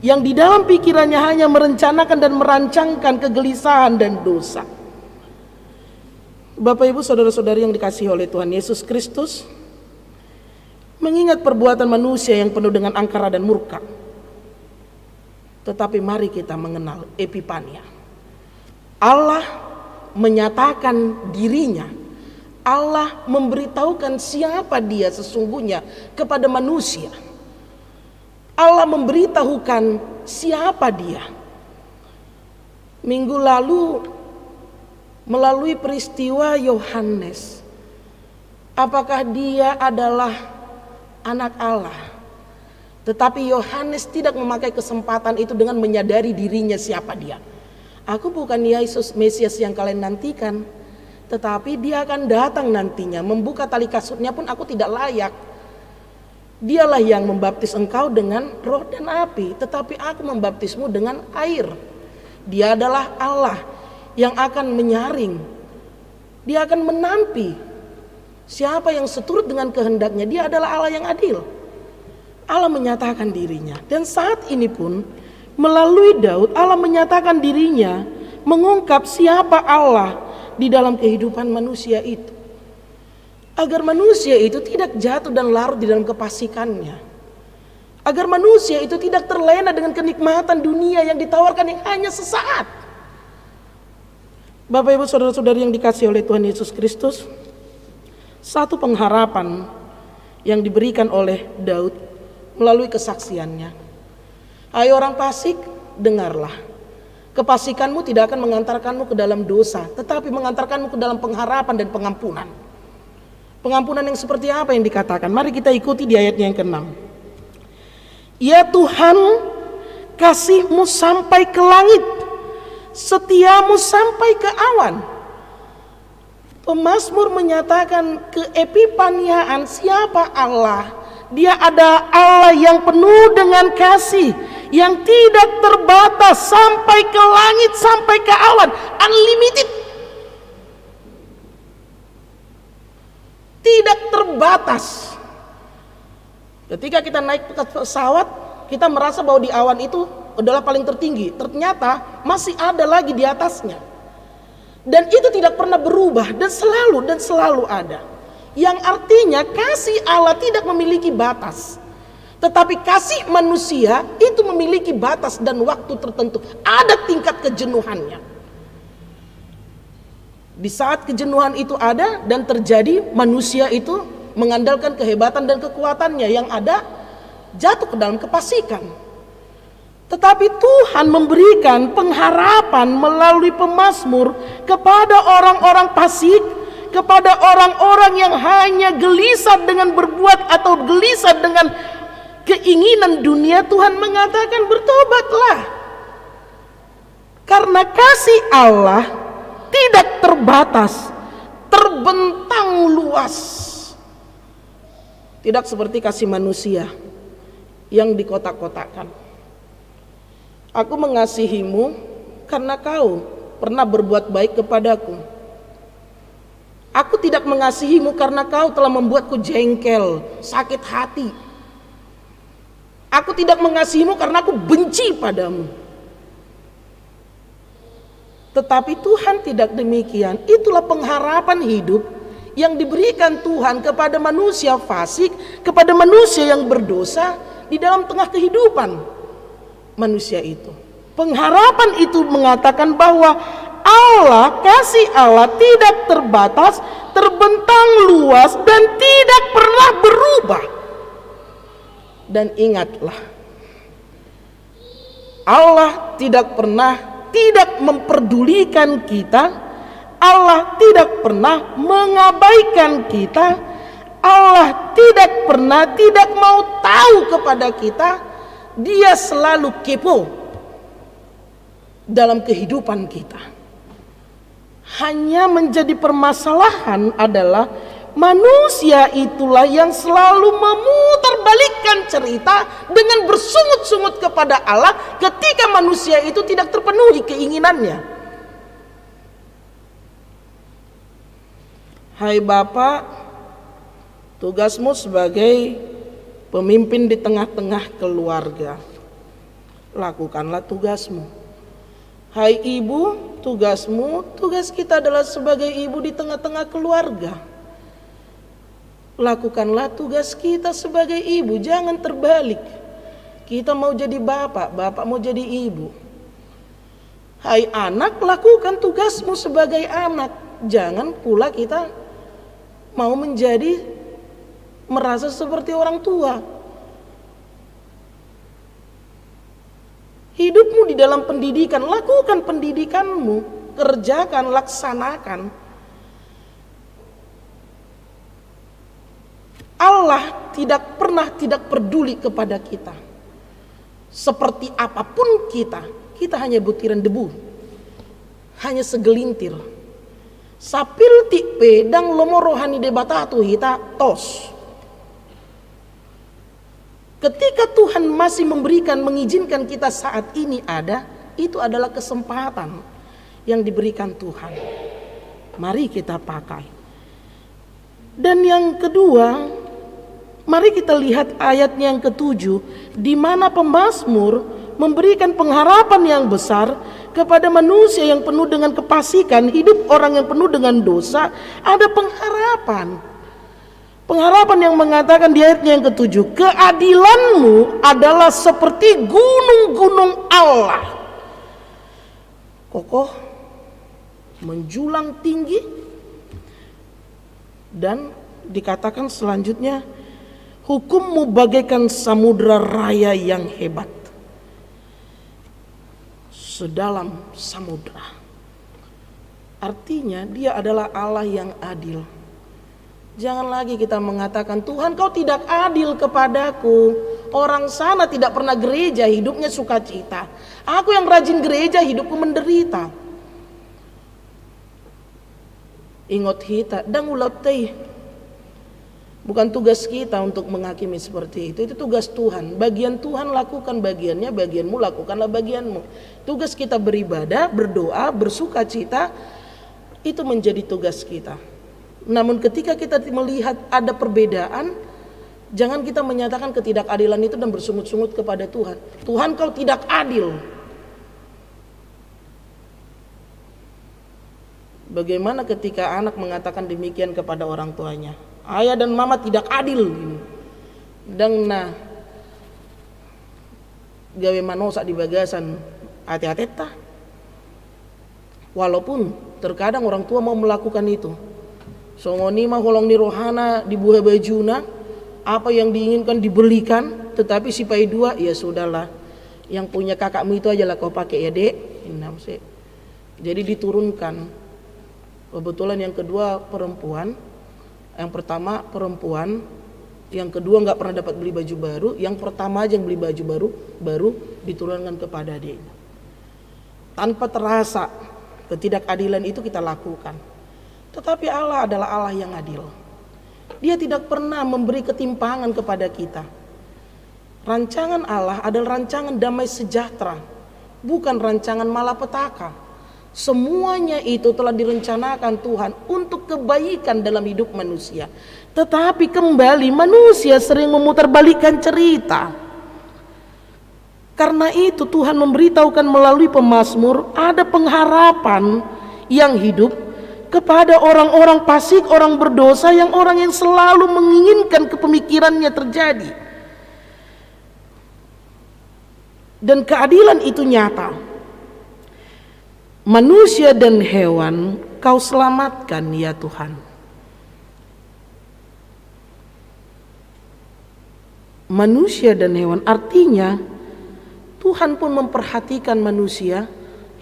yang di dalam pikirannya hanya merencanakan dan merancangkan kegelisahan dan dosa. Bapak Ibu saudara-saudari yang dikasihi oleh Tuhan Yesus Kristus, mengingat perbuatan manusia yang penuh dengan angkara dan murka, tetapi mari kita mengenal Epifania. Allah menyatakan dirinya, Allah memberitahukan siapa dia sesungguhnya kepada manusia. Allah memberitahukan siapa dia. Minggu lalu melalui peristiwa Yohanes, apakah dia adalah anak Allah? Tetapi Yohanes tidak memakai kesempatan itu dengan menyadari dirinya siapa dia. Aku bukan Yesus Mesias yang kalian nantikan, tetapi dia akan datang nantinya, membuka tali kasutnya pun aku tidak layak. Dialah yang membaptis engkau dengan roh dan api, tetapi aku membaptismu dengan air. Dia adalah Allah yang akan menyaring, dia akan menampi siapa yang seturut dengan kehendaknya. Dia adalah Allah yang adil. Allah menyatakan dirinya, dan saat ini pun melalui Daud, Allah menyatakan dirinya, mengungkap siapa Allah di dalam kehidupan manusia itu, agar manusia itu tidak jatuh dan larut di dalam kefasikannya, agar manusia itu tidak terlena dengan kenikmatan dunia yang ditawarkan yang hanya sesaat. Bapak Ibu saudara-saudari yang dikasihi oleh Tuhan Yesus Kristus, satu pengharapan yang diberikan oleh Daud melalui kesaksiannya. Hai orang fasik, dengarlah. Kefasikanmu tidak akan mengantarkanmu ke dalam dosa, tetapi mengantarkanmu ke dalam pengharapan dan pengampunan. Pengampunan yang seperti apa yang dikatakan? Mari kita ikuti di ayatnya yang ke-6. Ya Tuhan, kasih-Mu sampai ke langit, setia-Mu sampai ke awan. Pemazmur menyatakan keepifaniaan siapa Allah. Dia ada Allah yang penuh dengan kasih, yang tidak terbatas, sampai ke langit, sampai ke awan, unlimited, tidak terbatas. Ketika kita naik pesawat, kita merasa bahwa di awan itu adalah paling tertinggi. Ternyata masih ada lagi di atasnya. Dan itu tidak pernah berubah dan selalu ada. Yang artinya kasih Allah tidak memiliki batas. Tetapi kasih manusia itu memiliki batas dan waktu tertentu. Ada tingkat kejenuhannya. Di saat kejenuhan itu ada dan terjadi, manusia itu mengandalkan kehebatan dan kekuatannya, yang ada jatuh ke dalam kefasikan. Tetapi Tuhan memberikan pengharapan melalui pemazmur kepada orang-orang fasik, kepada orang-orang yang hanya gelisah dengan berbuat atau gelisah dengan keinginan dunia. Tuhan mengatakan, bertobatlah, karena kasih Allah tidak terbatas, terbentang luas. Tidak seperti kasih manusia yang dikotak-kotakkan. Aku mengasihimu karena kau pernah berbuat baik kepadaku. Aku tidak mengasihimu karena kau telah membuatku jengkel, sakit hati. Aku tidak mengasihimu karena aku benci padamu. Tetapi Tuhan tidak demikian. Itulah pengharapan hidup yang diberikan Tuhan kepada manusia fasik, kepada manusia yang berdosa di dalam tengah kehidupan manusia itu. Pengharapan itu mengatakan bahwa Allah, kasih Allah tidak terbatas, terbentang luas, dan tidak pernah berubah. Dan ingatlah, Allah tidak memperdulikan kita. Allah tidak pernah mengabaikan kita. Allah tidak mau tahu kepada kita. Dia selalu kepo dalam kehidupan kita. Hanya menjadi permasalahan adalah manusia itulah yang selalu memutarbalikkan cerita dengan bersungut-sungut kepada Allah ketika manusia itu tidak terpenuhi keinginannya. Hai Bapak, tugasmu sebagai pemimpin di tengah-tengah keluarga, lakukanlah tugasmu. Hai Ibu, tugas kita adalah sebagai ibu di tengah-tengah keluarga. Lakukanlah tugas kita sebagai ibu, jangan terbalik. Kita mau jadi bapak, bapak mau jadi ibu. Hai anak, lakukan tugasmu sebagai anak. Jangan pula kita mau merasa seperti orang tua. Hidupmu di dalam pendidikan, lakukan pendidikanmu, kerjakan, laksanakan. Allah tidak pernah tidak peduli kepada kita. Seperti apapun kita hanya butiran debu, hanya segelintir. Sapilti pedang lomo rohani debatatu hita tos. Ketika Tuhan masih mengizinkan kita saat ini ada, itu adalah kesempatan yang diberikan Tuhan. Mari kita pakai. Dan yang kedua, mari kita lihat ayatnya yang ke-7, di mana pemazmur memberikan pengharapan yang besar kepada manusia yang penuh dengan kefasikan, hidup orang yang penuh dengan dosa. Ada pengharapan yang mengatakan di ayatnya yang ke-7, keadilanmu adalah seperti gunung-gunung Allah, kokoh, menjulang tinggi. Dan dikatakan selanjutnya, hukummu bagaikan samudra raya yang hebat, sedalam samudra. Artinya dia adalah Allah yang adil. Jangan lagi kita mengatakan, Tuhan kau tidak adil kepadaku. Orang sana tidak pernah gereja, hidupnya sukacita. Aku yang rajin gereja, hidupku menderita. Ingot hita dan ulat teh. Bukan tugas kita untuk menghakimi seperti itu tugas Tuhan. Bagian Tuhan lakukan bagiannya, bagianmu lakukanlah bagianmu. Tugas kita beribadah, berdoa, bersukacita, itu menjadi tugas kita. Namun ketika kita melihat ada perbedaan, jangan kita menyatakan ketidakadilan itu dan bersungut-sungut kepada Tuhan. Tuhan, kau tidak adil. Bagaimana ketika anak mengatakan demikian kepada orang tuanya? Ayah dan mama tidak adil. Dan gawe manosak di bagasan hati-hati tah. Walaupun terkadang orang tua mau melakukan itu. Songoni mah holong ni rohana dibuah bajuna, apa yang diinginkan dibelikan, tetapi si pai dua ya sudahlah. Yang punya kakakmu itu aja lah kau pakai ya dek. Jadi diturunkan. Kebetulan yang kedua perempuan, yang pertama perempuan, yang kedua nggak pernah dapat beli baju baru, yang pertama aja yang beli baju baru diturunkan kepada adiknya. Tanpa terasa ketidakadilan itu kita lakukan. Tetapi Allah adalah Allah yang adil. Dia tidak pernah memberi ketimpangan kepada kita. Rancangan Allah adalah rancangan damai sejahtera, bukan rancangan malapetaka. Semuanya itu telah direncanakan Tuhan untuk kebaikan dalam hidup manusia. Tetapi kembali manusia sering memutarbalikkan cerita. Karena itu Tuhan memberitahukan melalui pemazmur ada pengharapan yang hidup kepada orang-orang fasik, orang berdosa, orang yang selalu menginginkan kepemikirannya terjadi. Dan keadilan itu nyata. Manusia dan hewan kau selamatkan ya Tuhan. Manusia dan hewan artinya Tuhan pun memperhatikan manusia.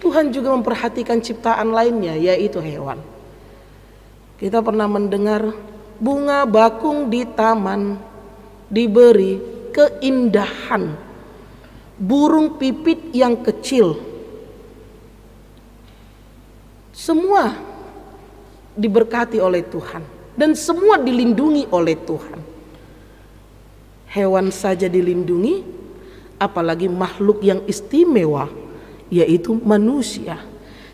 Tuhan juga memperhatikan ciptaan lainnya yaitu hewan. Kita pernah mendengar bunga bakung di taman diberi keindahan. Burung pipit yang kecil semua diberkati oleh Tuhan dan semua dilindungi oleh Tuhan. Hewan saja dilindungi, apalagi makhluk yang istimewa yaitu manusia.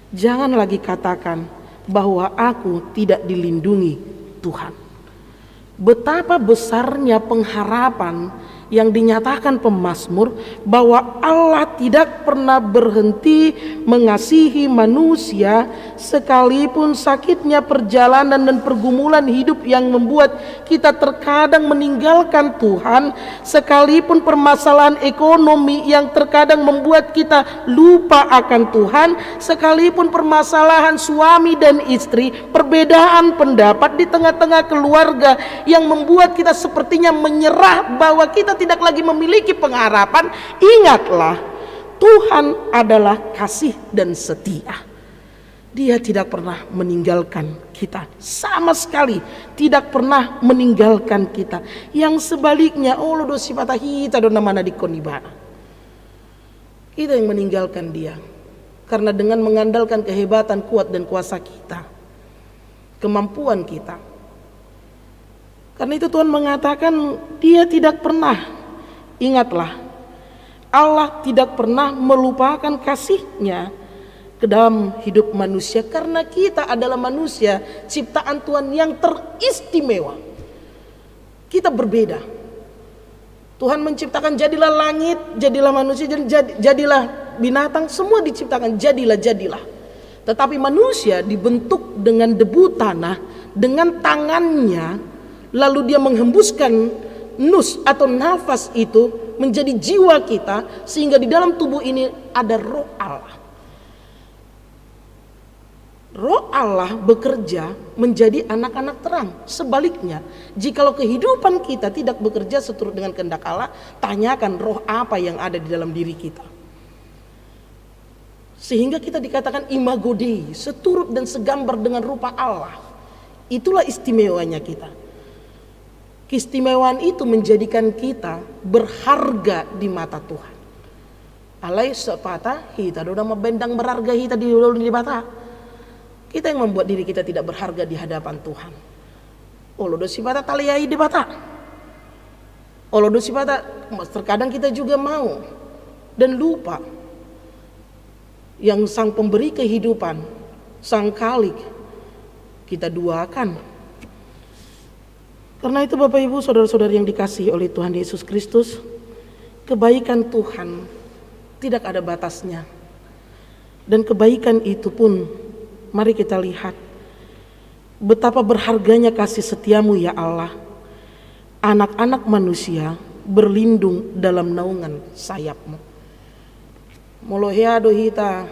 Jangan lagi katakan bahwa aku tidak dilindungi Tuhan. Betapa besarnya pengharapan yang dinyatakan pemazmur bahwa Allah tidak pernah berhenti mengasihi manusia sekalipun sakitnya perjalanan dan pergumulan hidup yang membuat kita terkadang meninggalkan Tuhan, sekalipun permasalahan ekonomi yang terkadang membuat kita lupa akan Tuhan, sekalipun permasalahan suami dan istri, perbedaan pendapat di tengah-tengah keluarga yang membuat kita sepertinya menyerah bahwa kita tidak lagi memiliki pengharapan. Ingatlah, Tuhan adalah kasih dan setia. Dia tidak pernah meninggalkan kita, sama sekali tidak pernah meninggalkan kita. Yang sebaliknya, Allah dosi patah hita dona mana di konibana. Kita yang meninggalkan dia, karena dengan mengandalkan kehebatan, kuat dan kuasa kita, kemampuan kita. Karena itu Tuhan mengatakan dia tidak pernah. Ingatlah, Allah tidak pernah melupakan kasih-Nya ke dalam hidup manusia, karena kita adalah manusia ciptaan Tuhan yang teristimewa. Kita berbeda. Tuhan menciptakan jadilah langit, jadilah manusia, jadilah binatang, semua diciptakan jadilah. Tetapi manusia dibentuk dengan debu tanah, dengan tangannya, lalu dia menghembuskan nus atau nafas itu menjadi jiwa kita, sehingga di dalam tubuh ini ada roh Allah. Roh Allah bekerja menjadi anak-anak terang. Sebaliknya, jikalau kehidupan kita tidak bekerja seturut dengan kehendak Allah, tanyakan roh apa yang ada di dalam diri kita. Sehingga kita dikatakan imago Dei, seturut dan segambar dengan rupa Allah. Itulah istimewanya kita. Keistimewaan itu menjadikan kita berharga di mata Tuhan. Alai sepata hita udah membendang berharga hita di mata. Kita yang membuat diri kita tidak berharga di hadapan Tuhan. Olo dosi bata taliyai di bata. Olo dosi bata terkadang kita juga mau dan lupa yang sang pemberi kehidupan, sang Khalik kita duakan. Karena itu Bapak Ibu saudara-saudari yang dikasihi oleh Tuhan Yesus Kristus, kebaikan Tuhan tidak ada batasnya. Dan kebaikan itu pun mari kita lihat betapa berharganya kasih setiamu ya Allah. Anak-anak manusia berlindung dalam naungan sayapmu. Moloheado hita,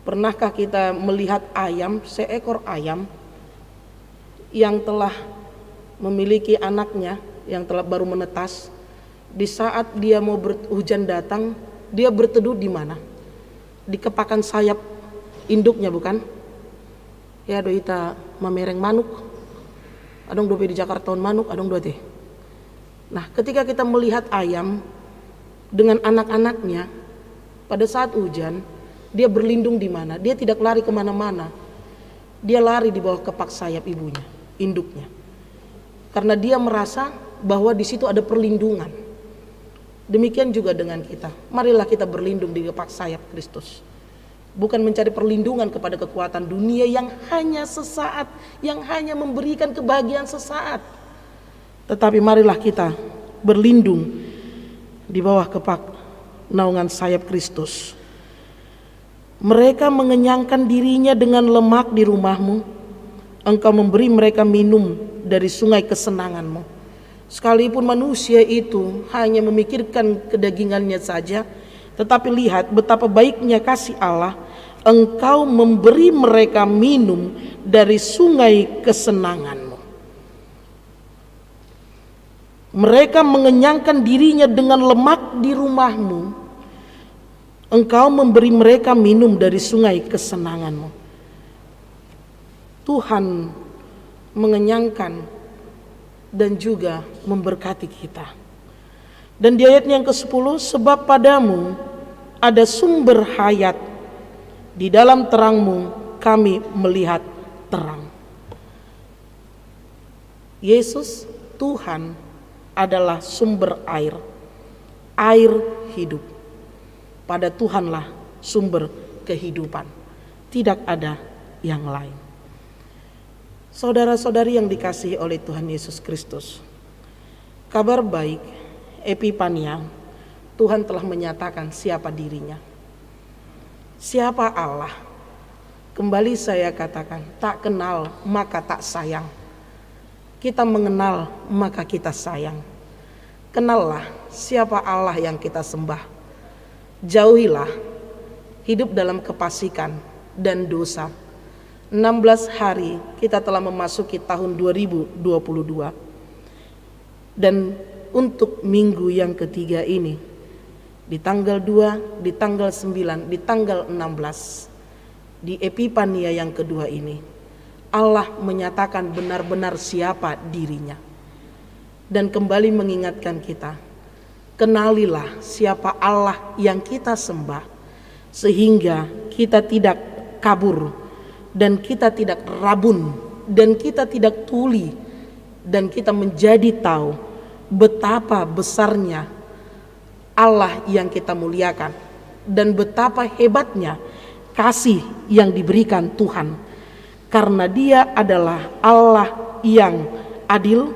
pernahkah kita melihat ayam, seekor ayam yang telah memiliki anaknya yang telah baru menetas, di saat dia mau hujan datang, dia berteduh di mana? Di kepakan sayap induknya, bukan? Ya doita mamereng manuk, adong dope di Jakarta manuk, adong dote. Nah, ketika kita melihat ayam dengan anak-anaknya pada saat hujan, dia berlindung di mana? Dia tidak lari kemana-mana. Dia lari di bawah kepak sayap ibunya, induknya. Karena dia merasa bahwa di situ ada perlindungan. Demikian juga dengan kita. Marilah kita berlindung di kepak sayap Kristus. Bukan mencari perlindungan kepada kekuatan dunia yang hanya sesaat, yang hanya memberikan kebahagiaan sesaat. Tetapi marilah kita berlindung di bawah kepak naungan sayap Kristus. Mereka mengenyangkan dirinya dengan lemak di rumahmu. Engkau memberi mereka minum dari sungai kesenanganmu. Sekalipun manusia itu hanya memikirkan kedagingannya saja, tetapi lihat betapa baiknya kasih Allah. Engkau memberi mereka minum dari sungai kesenanganmu. Mereka mengenyangkan dirinya dengan lemak di rumahmu. Engkau memberi mereka minum dari sungai kesenanganmu. Tuhan mengenyangkan dan juga memberkati kita. Dan di ayat yang ke-10, sebab padamu ada sumber hayat, di dalam terangmu kami melihat terang. Yesus Tuhan adalah sumber air, air hidup. Pada Tuhanlah sumber kehidupan, tidak ada yang lain. Saudara-saudari yang dikasihi oleh Tuhan Yesus Kristus, kabar baik Epifania, Tuhan telah menyatakan siapa dirinya, siapa Allah. Kembali saya katakan, tak kenal maka tak sayang. Kita mengenal maka kita sayang. Kenallah siapa Allah yang kita sembah. Jauhilah hidup dalam kefasikan dan dosa. 16 hari kita telah memasuki tahun 2022. Dan untuk minggu yang ketiga ini, di tanggal 2, di tanggal 9, di tanggal 16, di Epifania yang kedua ini, Allah menyatakan benar-benar siapa dirinya. Dan kembali mengingatkan kita, kenalilah siapa Allah yang kita sembah, sehingga kita tidak kabur, dan kita tidak rabun, dan kita tidak tuli, dan kita menjadi tahu betapa besarnya Allah yang kita muliakan, dan betapa hebatnya kasih yang diberikan Tuhan, karena Dia adalah Allah yang adil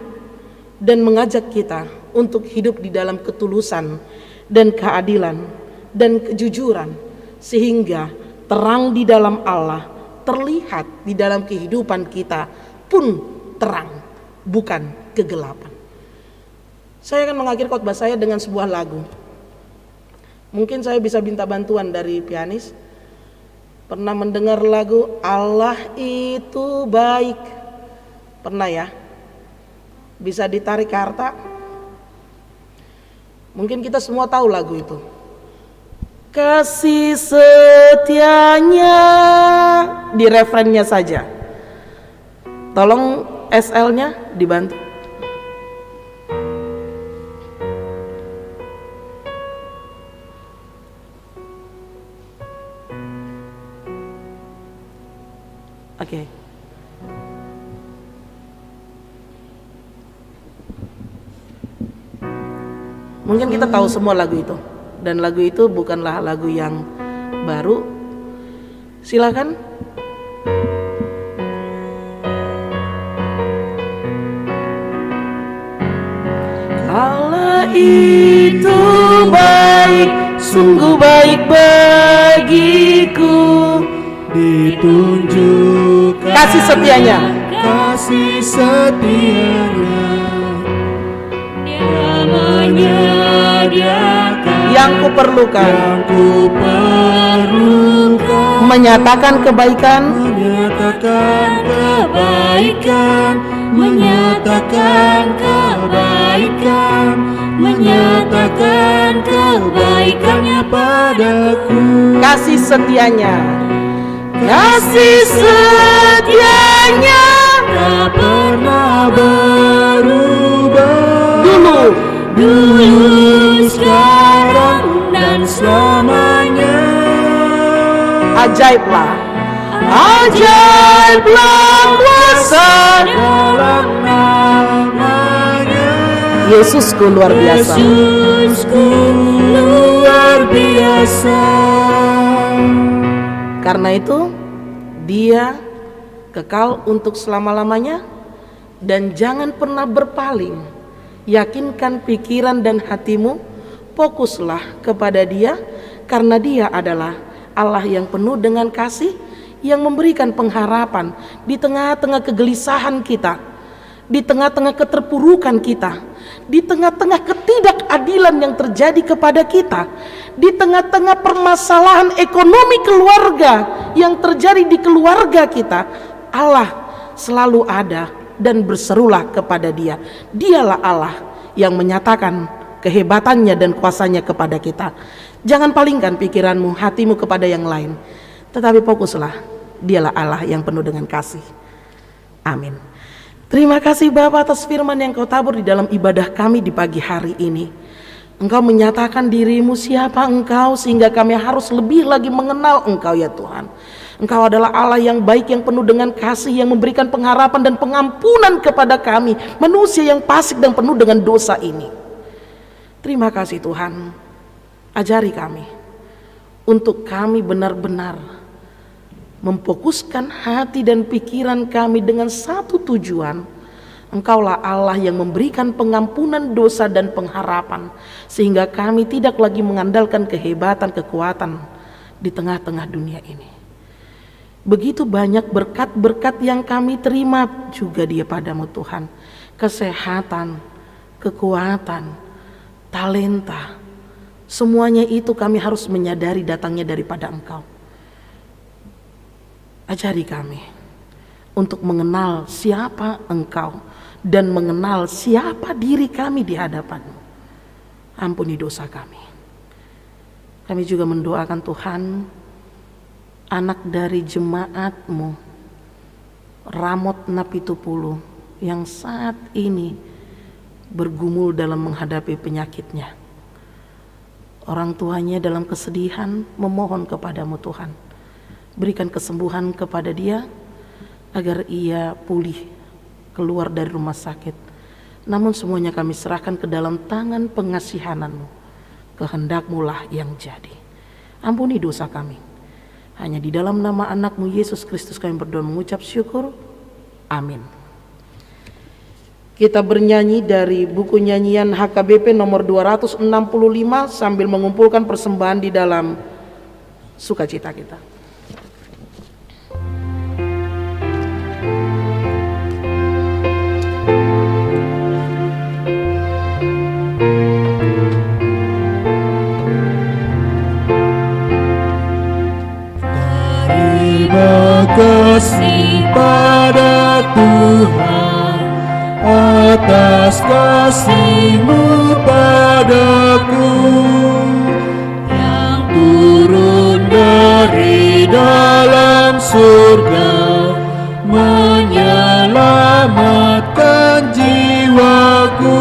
dan mengajak kita untuk hidup di dalam ketulusan dan keadilan dan kejujuran, sehingga terang di dalam Allah terlihat di dalam kehidupan kita pun terang, bukan kegelapan. Saya akan mengakhiri khotbah saya dengan sebuah lagu. Mungkin saya bisa minta bantuan dari pianis. Pernah mendengar lagu Allah itu baik? Pernah ya? Bisa ditarik ke harta? Mungkin kita semua tahu lagu itu. Kasih setianya, di refrennya saja. Tolong SL-nya dibantu. Oke. Mungkin kita tahu semua lagu itu. Dan lagu itu bukanlah lagu yang baru. Silakan. Allah itu baik, sungguh baik bagiku.
Ditunjukkan
Kasih setianya.
kasih setianya. Dia menyediakan
Yang kuperlukan,
yang kuperlukan,
menyatakan kebaikan,
menyatakan kebaikan, menyatakan kebaikan, menyatakan kebaikannya padaku.
kasih setianya, kasih setianya.
Tak pernah berubah, dulu, sekarang, dan selamanya.
Ajaiblah, ajaiblah kuasa
Dalam namanya
Yesusku luar biasa.
Yesusku luar biasa.
Karena itu Dia kekal untuk selama-lamanya. Dan jangan pernah berpaling. Yakinkan pikiran dan hatimu, fokuslah kepada Dia, karena Dia adalah Allah yang penuh dengan kasih, yang memberikan pengharapan di tengah-tengah kegelisahan kita, di tengah-tengah keterpurukan kita, di tengah-tengah ketidakadilan yang terjadi kepada kita, di tengah-tengah permasalahan ekonomi keluarga yang terjadi di keluarga kita. Allah selalu ada, dan berserulah kepada Dia. Dialah Allah yang menyatakan kehebatannya dan kuasanya kepada kita. Jangan palingkan pikiranmu, hatimu kepada yang lain, tetapi fokuslah, Dialah Allah yang penuh dengan kasih. Amin. Terima kasih Bapa atas firman yang Kau tabur di dalam ibadah kami di pagi hari ini. Engkau menyatakan dirimu siapa Engkau, sehingga kami harus lebih lagi mengenal Engkau ya Tuhan. Engkau adalah Allah yang baik, yang penuh dengan kasih, yang memberikan pengharapan dan pengampunan kepada kami, manusia yang fasik dan penuh dengan dosa ini. Terima kasih Tuhan. Ajari kami untuk kami benar-benar memfokuskan hati dan pikiran kami dengan satu tujuan. Engkaulah Allah yang memberikan pengampunan dosa dan pengharapan, sehingga kami tidak lagi mengandalkan kehebatan, kekuatan di tengah-tengah dunia ini. Begitu banyak berkat-berkat yang kami terima juga Dia padamu Tuhan. Kesehatan, kekuatan, talenta, semuanya itu kami harus menyadari datangnya daripada Engkau. Ajari kami untuk mengenal siapa Engkau dan mengenal siapa diri kami di hadapan-Mu. Ampuni dosa kami. Kami juga mendoakan Tuhan, anak dari jemaat-Mu Ramot Napitupulu yang saat ini bergumul dalam menghadapi penyakitnya. Orang tuanya dalam kesedihan memohon kepadamu Tuhan, berikan kesembuhan kepada dia agar ia pulih keluar dari rumah sakit. Namun semuanya kami serahkan ke dalam tangan pengasihan-Mu. Kehendak-Mu lah yang jadi. Ampuni dosa kami. Hanya di dalam nama anak-Mu Yesus Kristus kami berdoa mengucap syukur. Amin. Kita bernyanyi dari buku nyanyian HKBP nomor 265 sambil mengumpulkan persembahan di dalam sukacita kita.
Terima kasih pada Tuhan atas kasih-Mu padaku, yang turun dari dalam surga menyelamatkan jiwaku,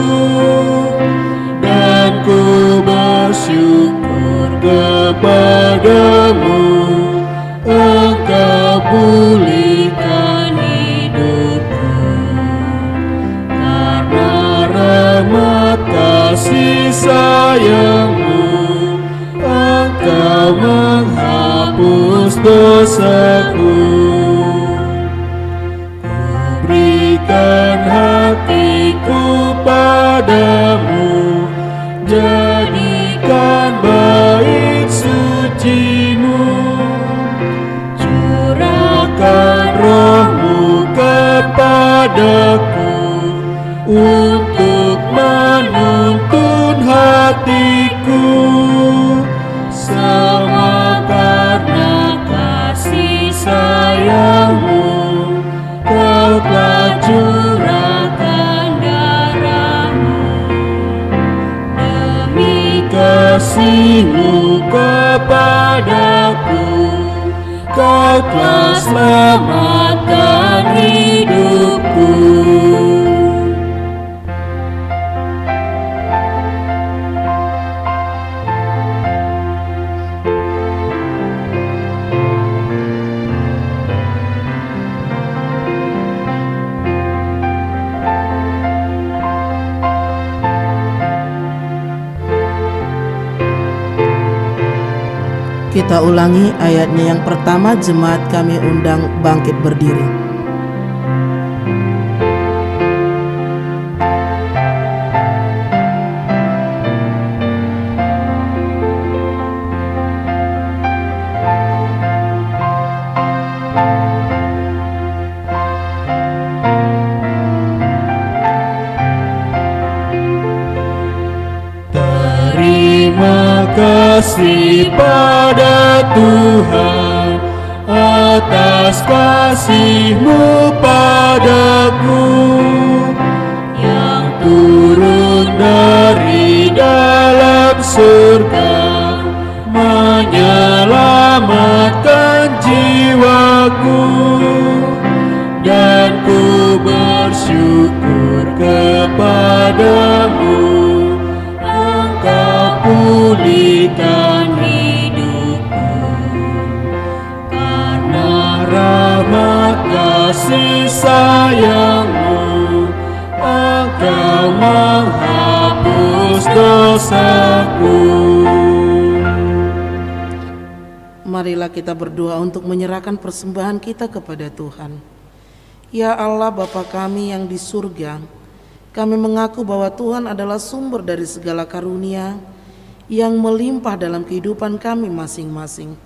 dan ku bersyukur kepadamu. Engkau pulihkan jadikan bait suci-Mu. Curahkan Roh-Mu kepadaku untuk menuntun hatiku. Semua karena kasih sayang-Mu, Kau telah curahkan darah-Mu. Demi kasih-Mu kepadaku, Kau telah selamatkan hidupku.
Kita ulangi ayatnya yang pertama, jemaat kami undang bangkit berdiri.
Terima kasih pada Tuhan atas kasih-Mu padaku, yang turun dari dalam surga menyelamatkan jiwaku. Dan ku bersyukur kepadamu, Engkau pulihkan hidupku. Karena rahmat kasih sayang-Mu, Engkau menghapus dosaku.
Marilah kita berdoa untuk menyerahkan persembahan kita kepada Tuhan. Ya Allah Bapa kami yang di surga, kami mengaku bahwa Tuhan adalah sumber dari segala karunia yang melimpah dalam kehidupan kami masing-masing.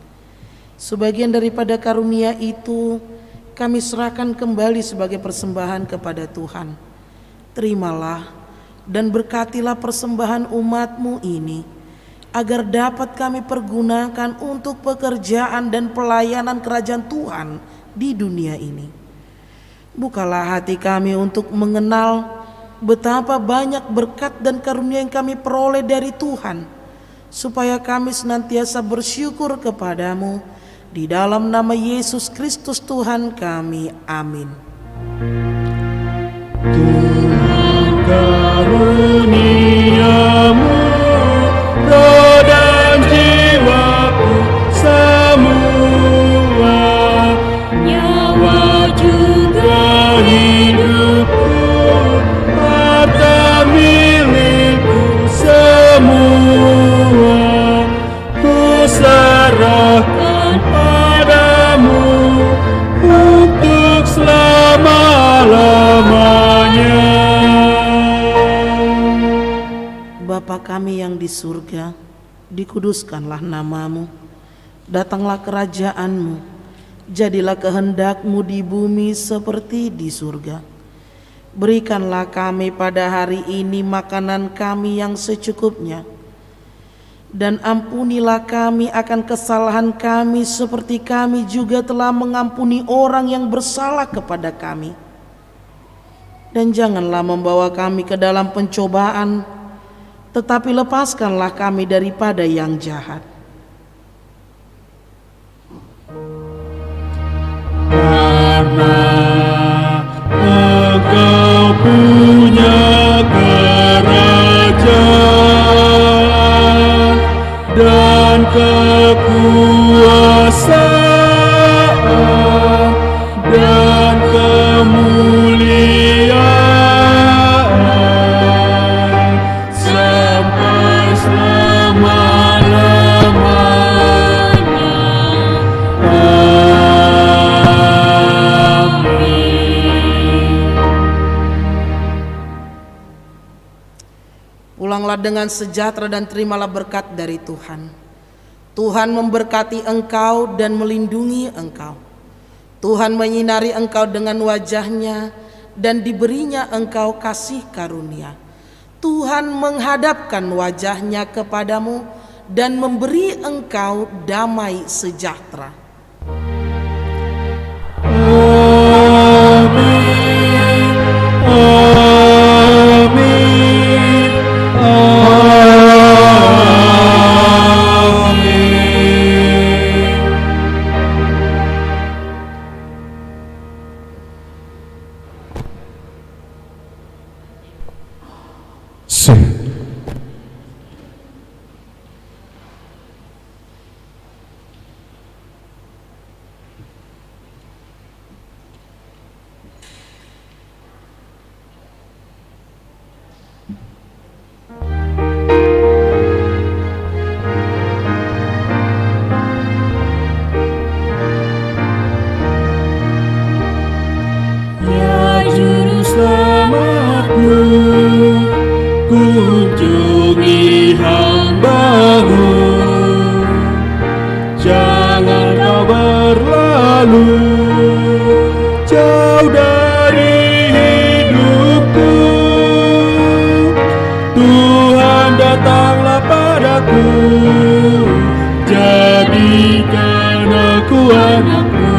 Sebagian daripada karunia itu kami serahkan kembali sebagai persembahan kepada Tuhan. Terimalah dan berkatilah persembahan umat-Mu ini, agar dapat kami pergunakan untuk pekerjaan dan pelayanan kerajaan Tuhan di dunia ini. Bukalah hati kami untuk mengenal betapa banyak berkat dan karunia yang kami peroleh dari Tuhan, supaya kami senantiasa bersyukur kepadamu. Di dalam nama Yesus Kristus Tuhan kami, amin.
Tuhan karuniamu, roh dan jiwaku semua, nyawa juga hidupku, harta milikku semua, ku serahkan padamu untuk selama-lamanya.
Bapa kami yang di surga, dikuduskanlah nama-Mu, datanglah kerajaan-Mu, jadilah kehendak-Mu di bumi seperti di surga. Berikanlah kami pada hari ini makanan kami yang secukupnya, dan ampunilah kami akan kesalahan kami seperti kami juga telah mengampuni orang yang bersalah kepada kami. Dan janganlah membawa kami ke dalam pencobaan, tetapi lepaskanlah kami daripada yang jahat.
Karena Engkau punya kerajaan dan kekuasaan dan kemuliaan sampai selama-lamanya.
dengan sejahtera dan terimalah berkat dari Tuhan. Tuhan memberkati engkau dan melindungi engkau. Tuhan menyinari engkau dengan wajah-Nya dan diberinya engkau kasih karunia. Tuhan menghadapkan wajah-Nya kepadamu dan memberi engkau damai sejahtera.
Amin. Amin. Amin. Sing. Ya Juru Selamatku, kunjungi hamba-Mu. Jangan kau berlalu jauh dari hidupku. Tuhan datanglah padaku, jadikan aku anak-Mu.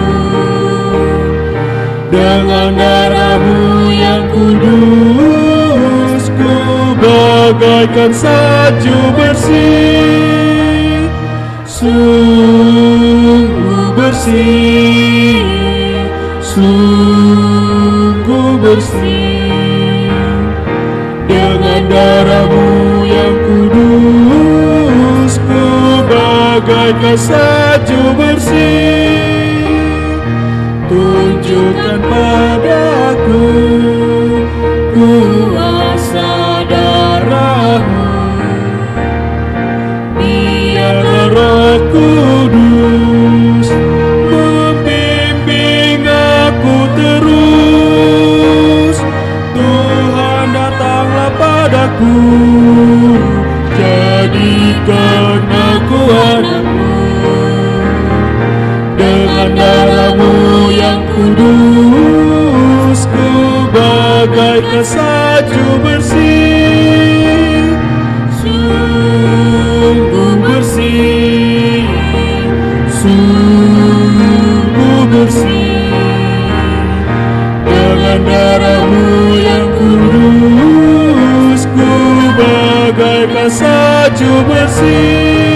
Dengan darah-Mu yang kudus, ku bagaikan salju bersih, sungguh bersih, sungguh bersih. Dengan darah-Mu yang kudus, ku bagaikan salju bersih. Tunjukkan padaku kuasa darah-Mu. Biarlah Roh Kudus membimbing aku terus. Tuhan datanglah padaku, jadikan aku anak-Mu. Dengan darah-Mu yang kudus, ku bagaikan salju bersih, sungguh bersih, sungguh bersih. Dengan darah-Mu yang kudus, ku bagaikan salju bersih,